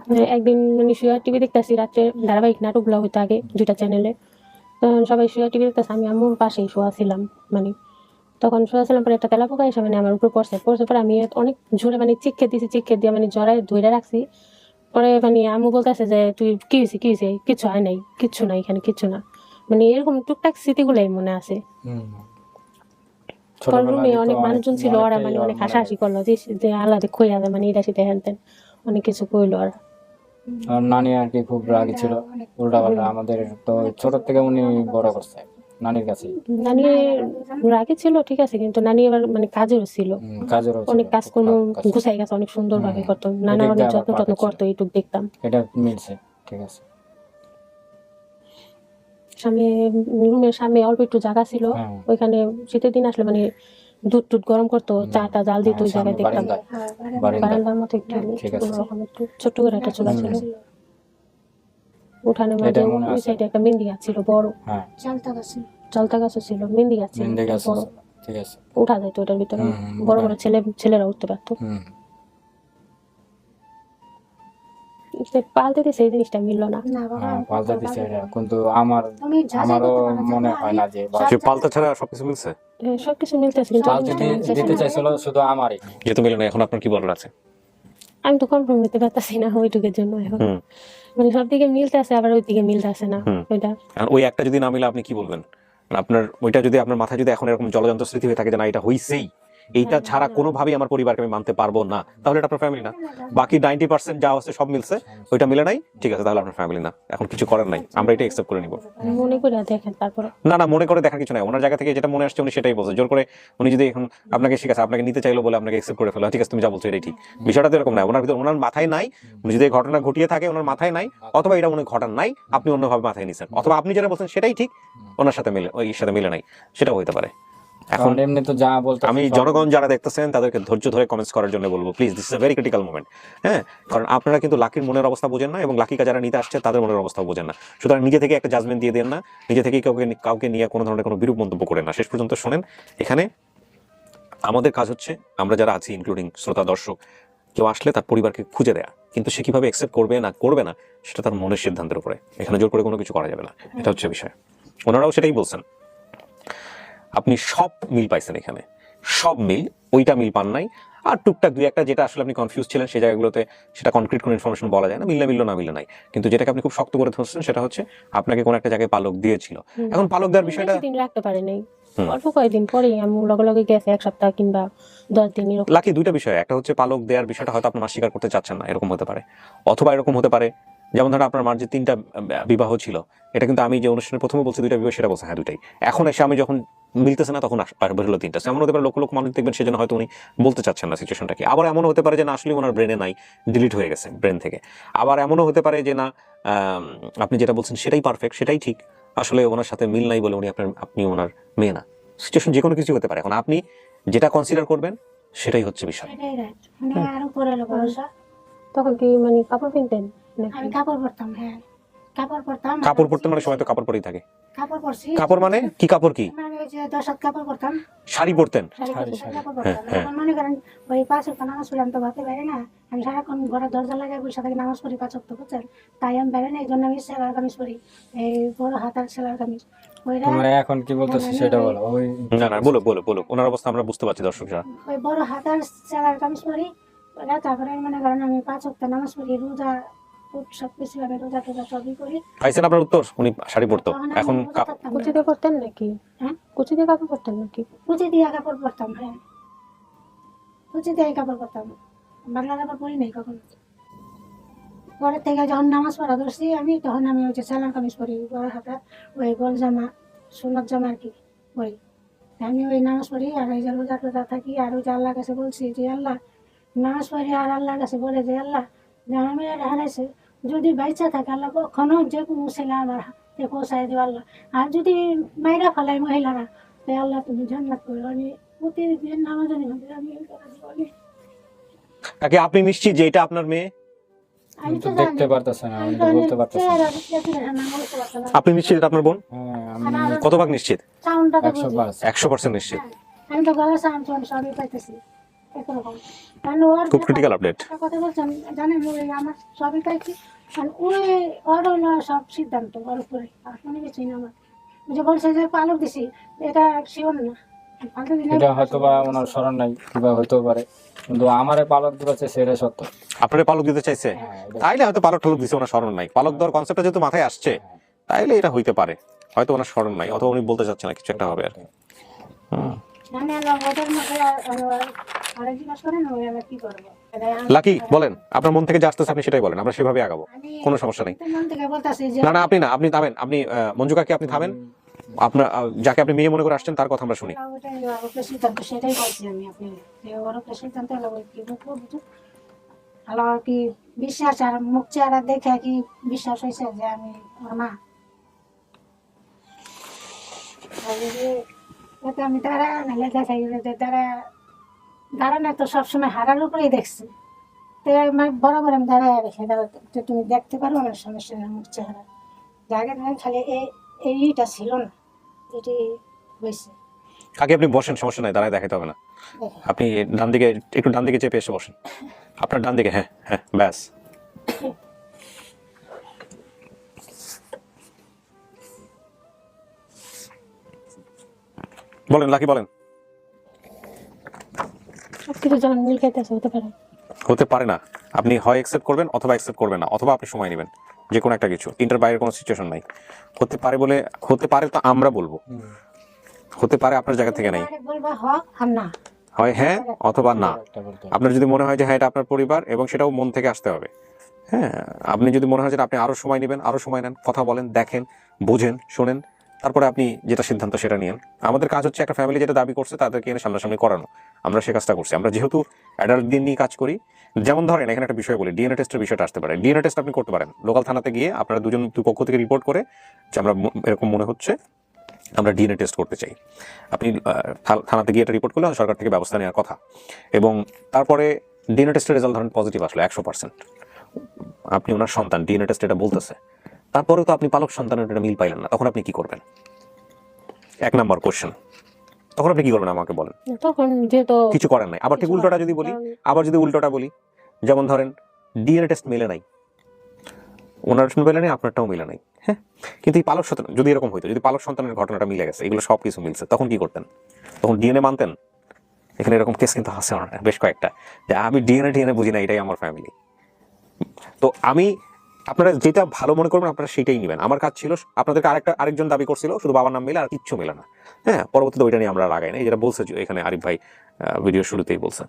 মানে একদিন মানে শুয়ে টিভি দেখতেছি, রাত্রে ধারাবাহিক নাটকগুলো হইতো আগে 2টা চ্যানেলে। তখন সবাই শুয়ে টিভি দেখতেছে, আমি আম্মুর পাশেই শোয়া ছিলাম। মানে তখন শোয়া ছিলাম, পরে একটা তেলাপোকা এসে মানে আমার উপর পড়ছে পরে আমি অনেক জোরে মানে চিৎকে দিয়ে মানে জড়ায় ধরে রাখছি। পরে মানে আম্মু বলতেছে যে তুই কি হয়েছে কিছু হয় নাই, কিচ্ছু নাই এখানে, কিচ্ছু না। মানে এরকম টুকটাক স্মৃতিগুলাই মনে আছে। পরে রুমে অনেক মানুষজন ছিল, ওরা মানে অনেক হাসাহাসি করলো যে আলাদা খইয়া যায়, মানে এটা সেটা হেনতেন অনেক কিছু কইলো। আর আর নানি আর কি খুব রাগী ছিল, উল্টাপাল্টা আমাদের তো ছোট থেকে উনি বড় করছে নানির কাছে। নানি রাগে ছিল ঠিক আছে, কিন্তু নানি এবার মানে কাজেরও ছিল, কাজেরও ছিল, অনেক কাজকর্ম কাজ। গুছাই গেছে, অনেক সুন্দর ভাবে করতো, নানা এদিক অনেক দিয়ে আবার যত্ন perfect ছিল। করতো, এইটুক দেখতাম। এটা মিলছে, ঠিক আছে। সামনে রুমের সামনে অল্প একটু জায়গা ছিল, হ্যাঁ। ওইখানে শীতের দিন আসলে মানে দুধ টুধ গরম করতো, চাটা জাল দিত, ওই জায়গায় দেখতাম। বারান্দার মতো একটু ঠিক আছে। ওরকম একটু ছোট্ট করে একটা চুলা ছিল, উঠানের মাঝে এটা মনে ওই আছে। সাইডে একটা মেহেন্দি গাছ ছিল বড়, হ্যাঁ, চালতা গাছও ছিল, মেহেন্দি গাছ ছিল মেহেন্দি গাছ বড়, আছে, ঠিক আছে। উঠা যেত ওটার ভিতরে, হুম, বড় উঠা বড় ছেলেরা উঠতে পারতো। পাল্টে দিছে, এই জিনিসটা মিললো না। হ্যাঁ, পাল্টা দিছে এটা, কিন্তু আমারও মনে হয় না যে সে পাল্টা ছাড়া সবকিছু মিলছে? সবকিছু মিলতেছে, কিন্তু পাল্টা দিতে চাইছিল শুধু আমারই। যেহেতু মিলে না, এখন আপনার কি বলার আছে? আমি তো কনফার্ম হতে পারতাছি না ওইটুকের জন্য এখন। হুম। মানে সব দিকে মিলতেছে, আবার ওই দিকে মিলতেছে না ওইটা। আর ওই একটা যদি না মিলে আপনি কি বলবেন? মানে আপনার ওইটা যদি আপনার মাথায় যদি এখন এরকম জলযন্ত্র স্মৃতি হয়ে থাকে যে না এটা হইছেই, এইটা ছাড়া কোনোভাবেই আমার পরিবারকে আমি মানতে পারবো না, তাহলে এটা আপনার ফ্যামিলি না। বাকি 90% যা আছে সব মিলছে, ওইটা মিলে নাই, ঠিক আছে, তাহলে আপনার ফ্যামিলি না। এখন কিছু করার নাই, আমরা এটা একসেপ্ট করে নিব। মনে করে দেখেন তারপরে। না মনে করে দেখার কিছু নাই, ওনার জায়গা থেকে যেটা মনে আসছে উনি সেটাই বলছে। জোর করে উনি যদি এখন আপনাকে ঠিক আছে, আপনাকে নিতে চাইলো বলে আপনাকে একসেপ্ট করে ফেলো, ঠিক আছে তুমি যা বলছো এটাই ঠিক, বিষয়টা তো এরকম নাই। ওনার ভিতর, ওনার মাথায় নাই, উনি যদি এই ঘটনা ঘটিয়ে থাকে ওনার মাথায় নাই, অথবা এটা উনি ঘটান নাই, আপনি অন্যভাবে মাথায় নিছেন, অথবা আপনি যেটা বলছেন সেটাই ঠিক, ওনার সাথে মিলে, ওই সাথে মিলে নাই, সেটাও হইতে পারে। এখন এমনি তো যা বলতে আমি জনগণ যারা দেখতেছেন তাদেরকে ধৈর্য ধরে কমেন্টস করার জন্য বলবো, please, this is a very critical moment. হ্যাঁ, কারণ আপনারা কিন্তু লাকির মনের অবস্থা বোঝেন না, এবং লাকিকে যারা নিতে আসছে তাদের মনের অবস্থা বোঝেন না। সুতরাং নিজে থেকে একটা জাজমেন্ট দিয়ে দেন না, নিজে থেকে কাউকে নিয়ে কোনো ধরনের কোনো বিরূপ মন্তব্য করেন না। শেষ পর্যন্ত শোনেন। এখানে আমাদের কাজ হচ্ছে, আমরা যারা আছি ইনক্লুডিং শ্রোতা দর্শক, কেউ আসলে তার পরিবারকে খুঁজে দেয়া, কিন্তু সে কিভাবে অ্যাকসেপ্ট করবে না করবে না সেটা তার মনের সিদ্ধান্তের উপরে, এখানে জোর করে কোনো কিছু করা যাবে না, এটা হচ্ছে বিষয়। ওনারাও সেটাই বলছেন। আপনি সব মিল পাইছেন এখানে, সব মিল, ওইটা মিল পান নাই। আর টুকটাক দুই একটা যেটা আসলে আপনি কনফিউজ ছিলেন সেই জায়গাগুলোতে, সেটা কনক্রিট কোনো ইনফরমেশন বলা যায় না, মিললে না মিললে নাই। কিন্তু যেটাকে আপনি খুব শক্ত করে ধরছেন সেটা হচ্ছে আপনাকে কোনো একটা জায়গায় পালক দিয়েছিল। এখন পালক দেওয়ার বিষয়টা দিন রাখতে পারে নাই, অল্প কয়েকদিন পরেই আমি লগে লগে গেছে, 1 সপ্তাহ কিংবা 10 দিন এরকম। লাকি দুইটা বিষয়, একটা হচ্ছে পালক দেওয়ার বিষয়টা হয়তো আপনার মা স্বীকার করতে চাচ্ছেন না, এরকম হতে পারে। অথবা এরকম হতে পারে, যেমন ধরো আপনার মার যে 3টা বিবাহ ছিল, এটা কিন্তু আমি যে অনুষ্ঠানের প্রথমে বলছি 2টা বিবাহ, সেটা বলছে হ্যাঁ 2টাই। এখন এসে আমি যখন মিলতেছে না তখন বের হলো 3টা। এমন হতে পারে লোক মানুষ দেখবেন সেজন্য হয়তো উনি বলতে চাচ্ছেন না সিচুয়েশনটাকে। আবার এমনও হতে পারে যে না, আসলে ওনার ব্রেনে নাই, ডিলিট হয়ে গেছে ব্রেন থেকে। আবার এমনও হতে পারে যে না, আপনি যেটা বলছেন সেটাই পারফেক্ট, সেটাই ঠিক, আসলে ওনার সাথে মিল নাই বলে আপনি ওনার মেয়ে না। সিচুয়েশন যে কোনো কিছু হতে পারে। এখন আপনি যেটা কনসিডার করবেন সেটাই হচ্ছে বিষয়। এটাই রাইট। মানে আরো পরে এলো ভরসা। তখন কি মানে কাপড় কিনতেন নাকি? আমি কাপড় পরতাম, হ্যাঁ কাপড় পরতাম। কাপড় পরতে মানে সময় তো কাপড় পরেই থাকে। কাপড় পরছি। কাপড় মানে কি? কাপড় কি? আমি ওই যে 10 কাপড় পরতাম, শাড়ি পরতেন? কাপড় পরতাম। এখন মনে করেন ওই 5 ওয়াক্ত নামাজ পড়ি, আমি তো ভাবতে পারি না, আমি সারাক্ষণ ঘরে দরজা লাগাই বসে থাকি, নামাজ পড়ি 5 ওয়াক্ত, বুঝছেন? তাই আমি বেরোই না, এই জন্য আমি সেলার কামিজ পরি, এই বড় হাতার সেলার কামিজ। তোমরা এখন কি বলতেছো সেটা বলো। ওই না বলো, ওনার অবস্থা আমরা বুঝতে পারছি দর্শকরা। ওই বড় হাতার সেলার কামিজ পরি, ওরা তারপরে মনে করেন আমি 5 ওয়াক্ত নামাজ পড়ি, রোজা সব কিছু আমি রোজা টোজা সবই করি। পাইছেন আপনার উত্তর? উনি শাড়ি পরতো, এখন কুচি দিয়ে পরতেন নাকি? হ্যাঁ, কুচি দিয়ে কাপড় পরতেন নাকি? কুচি দিয়ে কাপড় পরতাম, হ্যাঁ কুচি দিয়ে কাপড় পরতাম, বাংলা কাপড় পরি নাই কখনো। পরের থেকে যখন নামাজ পড়া ধরছি আমি, তখন আমি ওই যে সেলার কামিজ পরি, বড় হাতা, ওই গোল জামা, সুন্নত জামা আর কি পরি। আমি ওই নামাজ পড়ি আর ওই যে রোজা টোজা থাকি আর ওই যে আল্লাহর কাছে বলছি যে আল্লাহ নামাজ পড়ি আর আল্লাহর কাছে বলে যে আল্লাহ যে আমার মেয়েরা হারাইছে যদি বাইচা থাকে আল্লাহ কখনো যে কোনো ছেলে আমার হাতে পৌঁছায় দিও আল্লাহ। আর যদি মাইরা ফেলায় মহিলারা তাই আল্লাহ তুমি জান্নাত করো। আমি প্রতিদিন নামাজের মধ্যে আমি এই কথা বলি। কাকি আপনি নিশ্চিত যে এটা আপনার মেয়ে? আমি তো তো দেখতে পারতেছে না, আমি তো বলতে পারতেছি না। আপনি নিশ্চিত এটা আপনার বোন? হ্যাঁ, আমি কত ভাগ নিশ্চিত? সাউন্ডটাকে 100%। 100% নিশ্চিত। আমি তো গলা সাউন্ড সবই পাইতেছি একরকম। কারণ ওর খুব ক্রিটিক্যাল আপডেট। একটা কথা বলছেন জানেন ওই আমার সবই পাইছি আর ওই ওর হলো সব সিদ্ধান্ত ওর উপরে আর কোনো কিছুই না। আমার ওই যে বলছে যে পালক দিছি এটা শিওর না পালক দিলে এটা হয়তো বা ওনার স্মরণ নাই, কিংবা হতেও পারে, কিন্তু আমারে পালক দিচ্ছে সেটা সত্য। আপনারে পালক দিতে চাইছে? হ্যাঁ, তাইলে হয়তো পালক টালক দিছে, ওনার স্মরণ নাই। পালক দেওয়ার কনসেপ্টটা যেহেতু মাথায় আসছে, তাইলে এটা হইতে পারে। হয়তো ওনার স্মরণ নাই, অথবা উনি বলতে চাচ্ছে না, কিছু একটা হবে আর কি। হুম। জানি আল্লাহ ওদের মধ্যে আরেক জিজ্ঞাসা করেন ওই আমরা কি করবো। লাকি বলেন, আপনার মন থেকে যা আসতেছে আপনি সেটাই বলেন, আমরা সেভাবে আগাবো, কোনো সমস্যা নেই। মন থেকে বলতেছি যে না না, আপনি না, আপনি থামেন। আপনি মঞ্জু কাকি আপনি থামেন। আপনার যাকে আপনি মেয়ে মনে করে আসছেন তার কথা আমরা শুনি। ওটাই ওর সিদ্ধান্ত সেটাই বলছি আমি আপনি যে ওর সিদ্ধান্ত হলো ওই কি বুঝবো আল্লাহ কি বিশ্বাস আর মুখ চেহারা দেখে কি বিশ্বাস হয়েছে যে আমি ওর মা। আর এই যে এতে আমি তারা নাহলে দেখাই যে তারা দাঁড়ানো তো সবসময় হারার উপরেই দেখছি তো আমার বরাবর আমি দাঁড়ায় রেখে দাও তো তুমি দেখতে পারো আমার সমস্যা নেই মুখ চেহারা জায়গা ধরে খালি এইটা ছিল না এটি হয়েছে। কাকি আপনি বসেন, সমস্যা নাই, দাঁড়ায় দেখাতে হবে না। আপনি ডান দিকে, একটু ডান দিকে চেপে এসে বসেন। আপনার ডান দিকে, হ্যাঁ হ্যাঁ, ব্যাস। বলেন লাকি, বলেন। সবকিছু যখন মিল খাইতেছে হতে পারে। হতে পারে না, আপনি হয় অ্যাকসেপ্ট করবেন অথবা অ্যাকসেপ্ট করবেন না, অথবা আপনি সময় নেবেন, যে কোনো একটা কিছু। তিনটার বাইরের কোনো সিচুয়েশন নাই। হতে পারে বলে, হতে পারে তো আমরা বলবো, হতে পারে আপনার জায়গা থেকে নাই। বলবা হ আর না হয় হ্যাঁ অথবা না। একটা বলতে হবে। আপনার যদি মনে হয় যে হ্যাঁ এটা আপনার পরিবার, এবং সেটাও মন থেকে আসতে হবে। হ্যাঁ, আপনি যদি মনে হয় যে আপনি আরো সময় নেবেন, আরো সময় নেন, কথা বলেন, দেখেন, বোঝেন, শোনেন, তারপরে আপনি যেটা সিদ্ধান্ত সেটা নিয়েন। আমাদের কাজ হচ্ছে একটা ফ্যামিলি যেটা দাবি করছে তাদেরকে এনে সামনাসামনি করানো। আমরা সে কাজটা করছি। আমরা যেহেতু অ্যাডাল্টদের নিয়ে কাজ করি, যেমন ধরেন এখানে একটা বিষয় বলি, ডিএনএ টেস্টের বিষয়টা আসতে পারে। ডিএনএ টেস্ট আপনি করতে পারেন লোকাল থানাতে গিয়ে, আপনারা দুজন দুই পক্ষ থেকে রিপোর্ট করে যে আমরা এরকম মনে হচ্ছে আমরা ডিএনএ টেস্ট করতে চাই। আপনি থানাতে গিয়ে এটা রিপোর্ট করলে সরকার থেকে ব্যবস্থা নেওয়ার কথা। এবং তারপরে ডিএনএ টেস্টের রেজাল্ট ধরেন পজিটিভ আসলো 100%, আপনি ওনার সন্তান, ডিএনএ টেস্ট এটা বলতেছে, তারপরেও তো আপনি পালক সন্তানের এটা মিল পাইলেন না, তখন আপনি কি করবেন? 1 নাম্বার কোশ্চেন, তখন আপনি কি করবেন আমাকে বলেন। তখন যেহেতু কিছু করেন নাই। আবার ঠিক কিছু উল্টোটা যদি বলি, আবার যদি উল্টোটা বলি, যেমন ধরেন ডিএনএ টেস্ট মেলে নাই, ওনার মেলে নাই, আপনারটাও মিলে নাই, হ্যাঁ, কিন্তু এই পালক সন্তান যদি এরকম হইতো, যদি পালক সন্তানের ঘটনাটা মিলে গেছে, এগুলো সব কিছু মিলছে, তখন কি করতেন? তখন ডিএনএ মানতেন? এখানে এরকম কেস কিন্তু আছে বেশ কয়েকটা, যে আমি ডিএনএ বুঝি না, এটাই আমার ফ্যামিলি। তো আমি, আপনারা যেটা ভালো মনে করবেন আপনারা সেটাই নেবেন। আমার কাজ ছিল, আপনাদেরকে আরেকজন দাবি করছিল শুধু বাবার নাম মিলে, আর কিচ্ছু মিলে না। হ্যাঁ, পরবর্তীতে ওইটা নিয়ে আমরা লাগাই না, যেটা বলছে এখানে আরিফ ভাই ভিডিও শুরুতেই বলছে।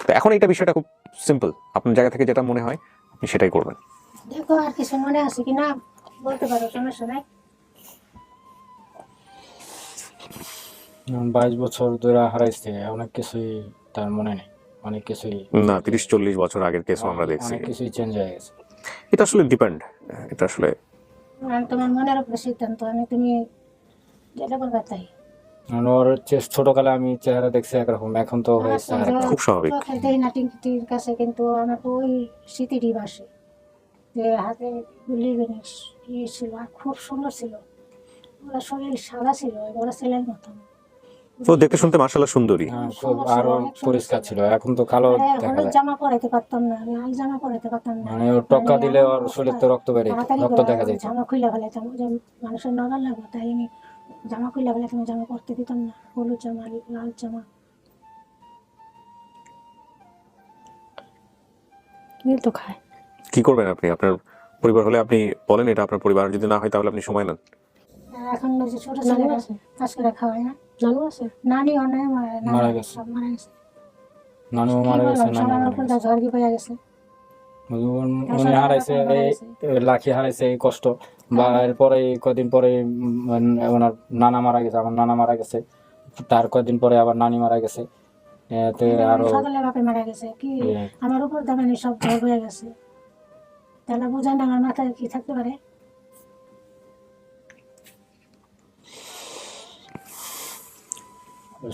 তো এখন এইটা বিষয়টা খুব সিম্পল, আপনার জায়গা থেকে যেটা মনে হয় আপনি সেটাই করবেন। দেখো আর কিছু মনে আছে কিনা বলতে পারো, সমস্যা নাই। 22 বছর ধরে হারাইছে, অনেক কিছুই তার মনে নেই, অনেক কিছুই, না, 30-40 বছর আগের কেসও আমরা দেখছি। অনেক কিছুই চেঞ্জ হয়ে গেছে। এটা আসলে ডিপেন্ড, এটা আসলে আর তোমার মনের উপরে সিদ্ধান্ত, আমি তুমি যেটা বলবা তাই। মানে ওর ছোটকালে আমি চেহারা দেখছি একরকম, এখন তো হয়েছে আরেকরকম। খুব স্বাভাবিক। দেই না টিঙ্কিটির কাছে, কিন্তু আমার তো ওই স্মৃতিটি বাসে যে হাতে গুলি ছিল আর খুব সুন্দর ছিল। ওরা শরীর সাদা ছিল, ওরা ছেলের মতন। তো দেখতে শুনতে মাশাআল্লাহ সুন্দরী। হ্যাঁ, খুব আরো পরিষ্কার ছিল, এখন তো কালো দেখা হলুদ যায়। জামা পরাইতে পারতাম না, লাল জামা পরাইতে পারতাম না। মানে ওর টক্কা দিলে ওর শরীর তো রক্ত বেরিয়ে, তাড়াতাড়ি রক্ত করে দেখা যায়। জামা খুলে ফেলাইতাম, যে মানুষের নজর লাগবে তাই আমি জামা খুলে ফেলাইতাম, জামা পরতে দিতাম না, হলুদ জামা লাল জামা। মিল তো খায়। কি করবেন আপনি? আপনার পরিবার হলে আপনি বলেন এটা আপনার পরিবার, যদি না হয় তাহলে আপনি সময় নেন। আর এখন ওই যে ছোট নানু ছেলেরা আছে? কাজ করে খাওয়ায় না, নানু আছে? নানিও নাই, মারা গেছে। সব মারা গেছে। নানু মারা গেছে, নানি সবার মারা উপর গেছে। ঝড় পেয়ে গেছে। উনি হারাইছে, এই লাখি হারাইছে, এই কষ্ট, বা এরপরে কদিন পরে ওনার নানা মারা গেছে, আমার নানা মারা গেছে, তার কয়েকদিন পরে আবার নানি মারা গেছে, এতে আরো সকালে বাপে মারা গেছে কি ইয়ে, আমার উপর দামানি সব ঝড় হয়ে গেছে, তাহলে বুঝান আমার মাথায় কি থাকতে পারে।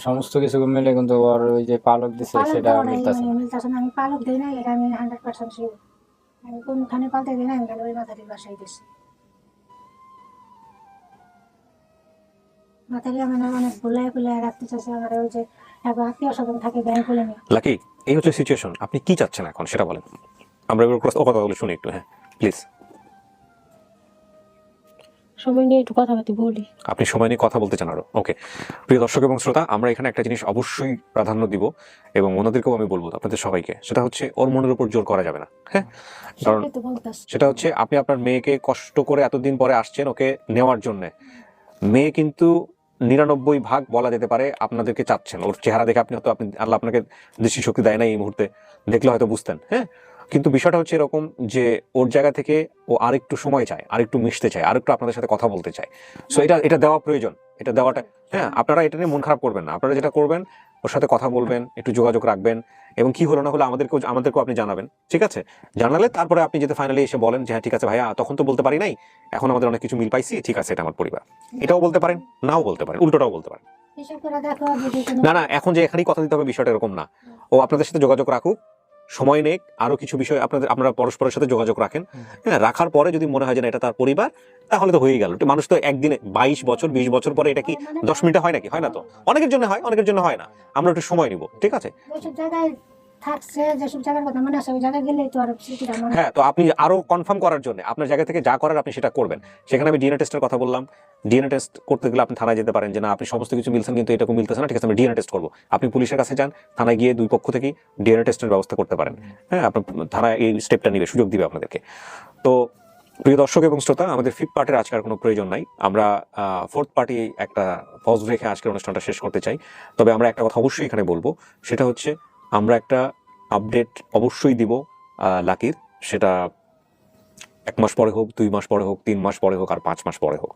সমস্ত কিছু মিলে কিন্তু ওর ওই যে পালক দিছে পালক সেটা দেওয়া নাই, মিলতেছে না। মিলতেছে না। আমি পালক দিই না, এটা আমি 100% শিওর। আমি কোনখানে পালতে দিই না, আমি খালি ওই মাথাটির বাসায় দিছি। মাথাটি মানে অনেক ভুলাই ফুলাই রাখতে চাইছে আমার, ওই যে একবার আত্মীয় স্বজন থাকে ব্যাংক খুলে নিয়ে। লাকি, এই হচ্ছে সিচুয়েশন, আপনি কি চাচ্ছেন এখন সেটা বলেন, আমরা এবার ও কথাগুলো শুনি একটু। হ্যাঁ প্লিজ, সময় নিয়ে একটু কথাবার্তা বলি। আপনি সময় নিয়ে কথা বলতে চান আরো। ওকে, প্রিয় দর্শক এবং শ্রোতা, আমরা এখানে একটা জিনিস অবশ্যই প্রাধান্য দিব এবং ওনাদেরকেও আমি বলবো আপনাদের সবাইকে, সেটা হচ্ছে ওর মনের উপর জোর করা যাবে না। হ্যাঁ, কারণ সেটাই তো বলতেছে। সেটা হচ্ছে আপনি আপনার মেয়েকে কষ্ট করে এতদিন পরে আসছেন ওকে নেওয়ার জন্য। মেয়ে কিন্তু 99 ভাগ বলা যেতে পারে আপনাদেরকে চাচ্ছেন। ওর চেহারা দেখে আপনি হয়তো আল্লাহ আপনাকে দৃষ্টিশক্তি দেয় না এই মুহূর্তে, দেখলে হয়তো বুঝতেন। হ্যাঁ, কিন্তু বিষয়টা হচ্ছে এরকম যে ওর জায়গা থেকে ও আরেকটু সময় চায়, আরেকটু মিশতে চায়, আরেকটু আপনাদের সাথে কথা বলতে চায়। সো এটা দেওয়া প্রয়োজন, এটা দেওয়াটা। হ্যাঁ, আপনারা এটা নিয়ে মন খারাপ করবেন না, আপনারা যেটা করবেন ওর সাথে কথা বলবেন, একটু যোগাযোগ রাখবেন এবং কি হলো না হলো আমাদেরকেও আপনি জানাবেন। ঠিক আছে, জানালে তারপরে আপনি যদি ফাইনালি এসে বলেন যে হ্যাঁ ঠিক আছে ভাইয়া, তখন তো বলতে পারি নাই, এখন আমাদের অনেক কিছু মিল পাইছি, ঠিক আছে এটা আমার পরিবার, এটাও বলতে পারেন, নাও বলতে পারেন, উল্টোটাও বলতে পারেন। হিসাব করে দেখো যদি কোনো না না, এখন যে এখানেই কথা দিতে হবে বিষয়টা এরকম না। ও আপনাদের সাথে যোগাযোগ রাখুক, সময় নেই, আরো কিছু বিষয় আপনারা পরস্পরের সাথে যোগাযোগ রাখেন। হ্যাঁ, রাখার পরে যদি মনে হয় যে না এটা তার পরিবার, তাহলে তো হয়েই গেল। মানুষ তো একদিনে 22 বছর 20 বছর পরে এটা কি 10 মিনিটে হয় নাকি? হয় না তো। অনেকের জন্য হয়, অনেকের জন্য হয় না। আমরা একটু সময় নিব, ঠিক আছে? যেসব জায়গায় থাকছে, যেসব জায়গার কথা মনে আছে, ওই জায়গায় গেলেই তো আরো স্মৃতিটা মনে হ্যাঁ, তো আপনি আরো কনফার্ম করার জন্য আপনার জায়গা থেকে যা করার আপনি সেটা করবেন। সেখানে আমি ডিএনএ টেস্টের কথা বললাম। ডিএনএ টেস্ট করতে গেলে আপনি থানায় যেতে পারেন যে না আপনি সমস্ত কিছু মিলছেন কিন্তু এটাকে মিলতেছে না, ঠিক আছে আমি ডিএনএ টেস্ট করবো। আপনি পুলিশের কাছে যান, থানায় গিয়ে দুই পক্ষ থেকেই ডিএনএ টেস্টের ব্যবস্থা করতে পারেন। হ্যাঁ, আপনার থানা এই স্টেপটা নিবে, সুযোগ দিবে আপনাদেরকে। তো প্রিয় দর্শক এবং শ্রোতা, আমাদের 5th পার্টের আজকে আর কোনো প্রয়োজন নাই। আমরা 4th পার্টি একটা পজ রেখে আজকের অনুষ্ঠানটা শেষ করতে চাই। তবে আমরা একটা কথা অবশ্যই এখানে বলবো, সেটা হচ্ছে আমরা একটা আপডেট অবশ্যই দিব লাকির। সেটা 1 মাস পরে হোক, 2 মাস পরে হোক, 3 মাস পরে হোক, আর 5 মাস পরে হোক,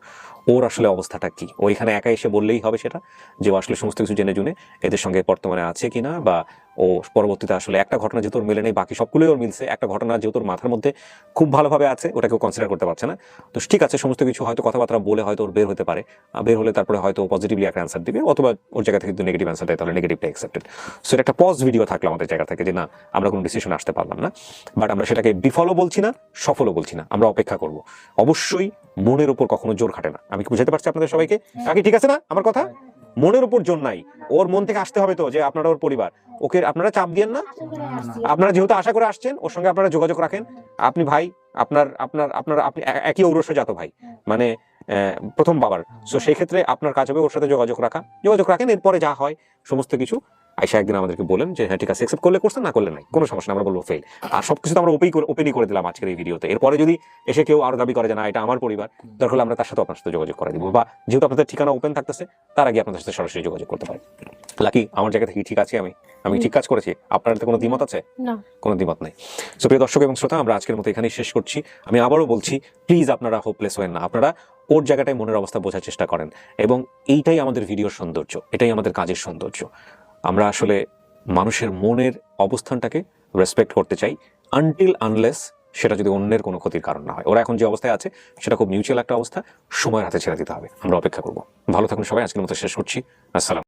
ওর আসলে অবস্থাটা কি। ও এখানে একা এসে বললেই হবে সেটা, যে ও আসলে সমস্ত কিছু জেনে জুনে এদের সঙ্গে বর্তমানে আছে কিনা, বা ও পরবর্তীতে আসলে একটা ঘটনা যেহেতু ওর মেলে নেই, বাকি সবগুলোই ওর মিলছে, একটা ঘটনা যেহেতু ওর মাথার মধ্যে খুব ভালোভাবে আছে, ওটাকেও কনসিডার করতে পারছে না। তো ঠিক আছে, সমস্ত কিছু হয়তো কথাবার্তা বলে হয়তো ওর বের হতে পারে, বের হলে তারপরে হয়তো পজিটিভলি একটা অ্যান্সার দিবে, অথবা ওর জায়গা থেকে যদি নেগেটিভ অ্যান্সার দেয় তাহলে নেগেটিভটা অ্যাকসেপ্টেড। সো এটা একটা পজ ভিডিও থাকলো আমাদের জায়গা থেকে, যে না আমরা কোনো ডিসিশন আসতে পারলাম না, বাট আমরা সেটাকে বিফলও বলছি না, সফলও বলছি না, আমরা অপেক্ষা করব। অবশ্যই মনের উপর কখনো জোর খাটে না। আমি কি বুঝাতে পারছি আপনাদের সবাইকে? বাকি ঠিক আছে না আমার কথা? মনের উপর জোর নাই, ওর মন থেকে আসতে হবে তো যে আপনারা ওর পরিবার, ওকে আপনারা চাপ দিয়েন না। আশা করে আসছি। আপনারা যেহেতু আশা করে আসছেন, ওর সঙ্গে আপনারা যোগাযোগ রাখেন। আপনি ভাই, আপনি একই ঔরসজাত ভাই, মানে প্রথম বাবার। সো সেই ক্ষেত্রে আপনার কাজ হবে ওর সাথে যোগাযোগ রাখেন। এরপরে যা হয় সমস্ত কিছু আইসা একদিন আমাদেরকে বলেন যে হ্যাঁ ঠিক আছে, অ্যাকসেপ্ট করলে করছেন, না করলে নাই, কোনো সমস্যা না, আমরা বলবো ফেল। আর সবকিছু তো আমরা ওপেনই করে দিলাম আজকের এই ভিডিওতে। এরপরে যদি এসে কেউ আরো দাবি করে যে না এটা আমার পরিবার, দরকার হলে আমরা তার সাথে আপনার সাথে যোগাযোগ করে দিব, বা যেহেতু আপনাদের ঠিকানা ওপেন থাকতেছে তার আগে আপনাদের সাথে সরাসরি যোগাযোগ করতে পারেন। লাকি, আমার জায়গা থেকে ঠিক আছে, আমি ঠিক কাজ করেছি? আপনার তো কোনো দ্বিমত আছে? না, কোনো দ্বিমত নাই। সো প্রিয় দর্শক এবং শ্রোতা, আমরা আজকের মতো এখানেই শেষ করছি। আমি আবারও বলছি, প্লিজ আপনারা হোপলেস হবেন না, আপনারা ওর জায়গাটায় মনের অবস্থা বোঝার চেষ্টা করেন, এবং এইটাই আমাদের ভিডিওর সৌন্দর্য, এটাই আমাদের কাজের সৌন্দর্য। আমরা আসলে মানুষের মনের অবস্থানটাকে রেসপেক্ট করতে চাই, আনটিল আনলেস সেটা যদি অন্যের কোনো ক্ষতির কারণ না হয়। ওরা এখন যে অবস্থায় আছে সেটা খুব মিউচুয়াল একটা অবস্থা, সময়ের হাতে ছেড়ে দিতে হবে। আমরা অপেক্ষা করব। ভালো থাকুন সবাই, আজকের মতো শেষ করছি। আসসালাম।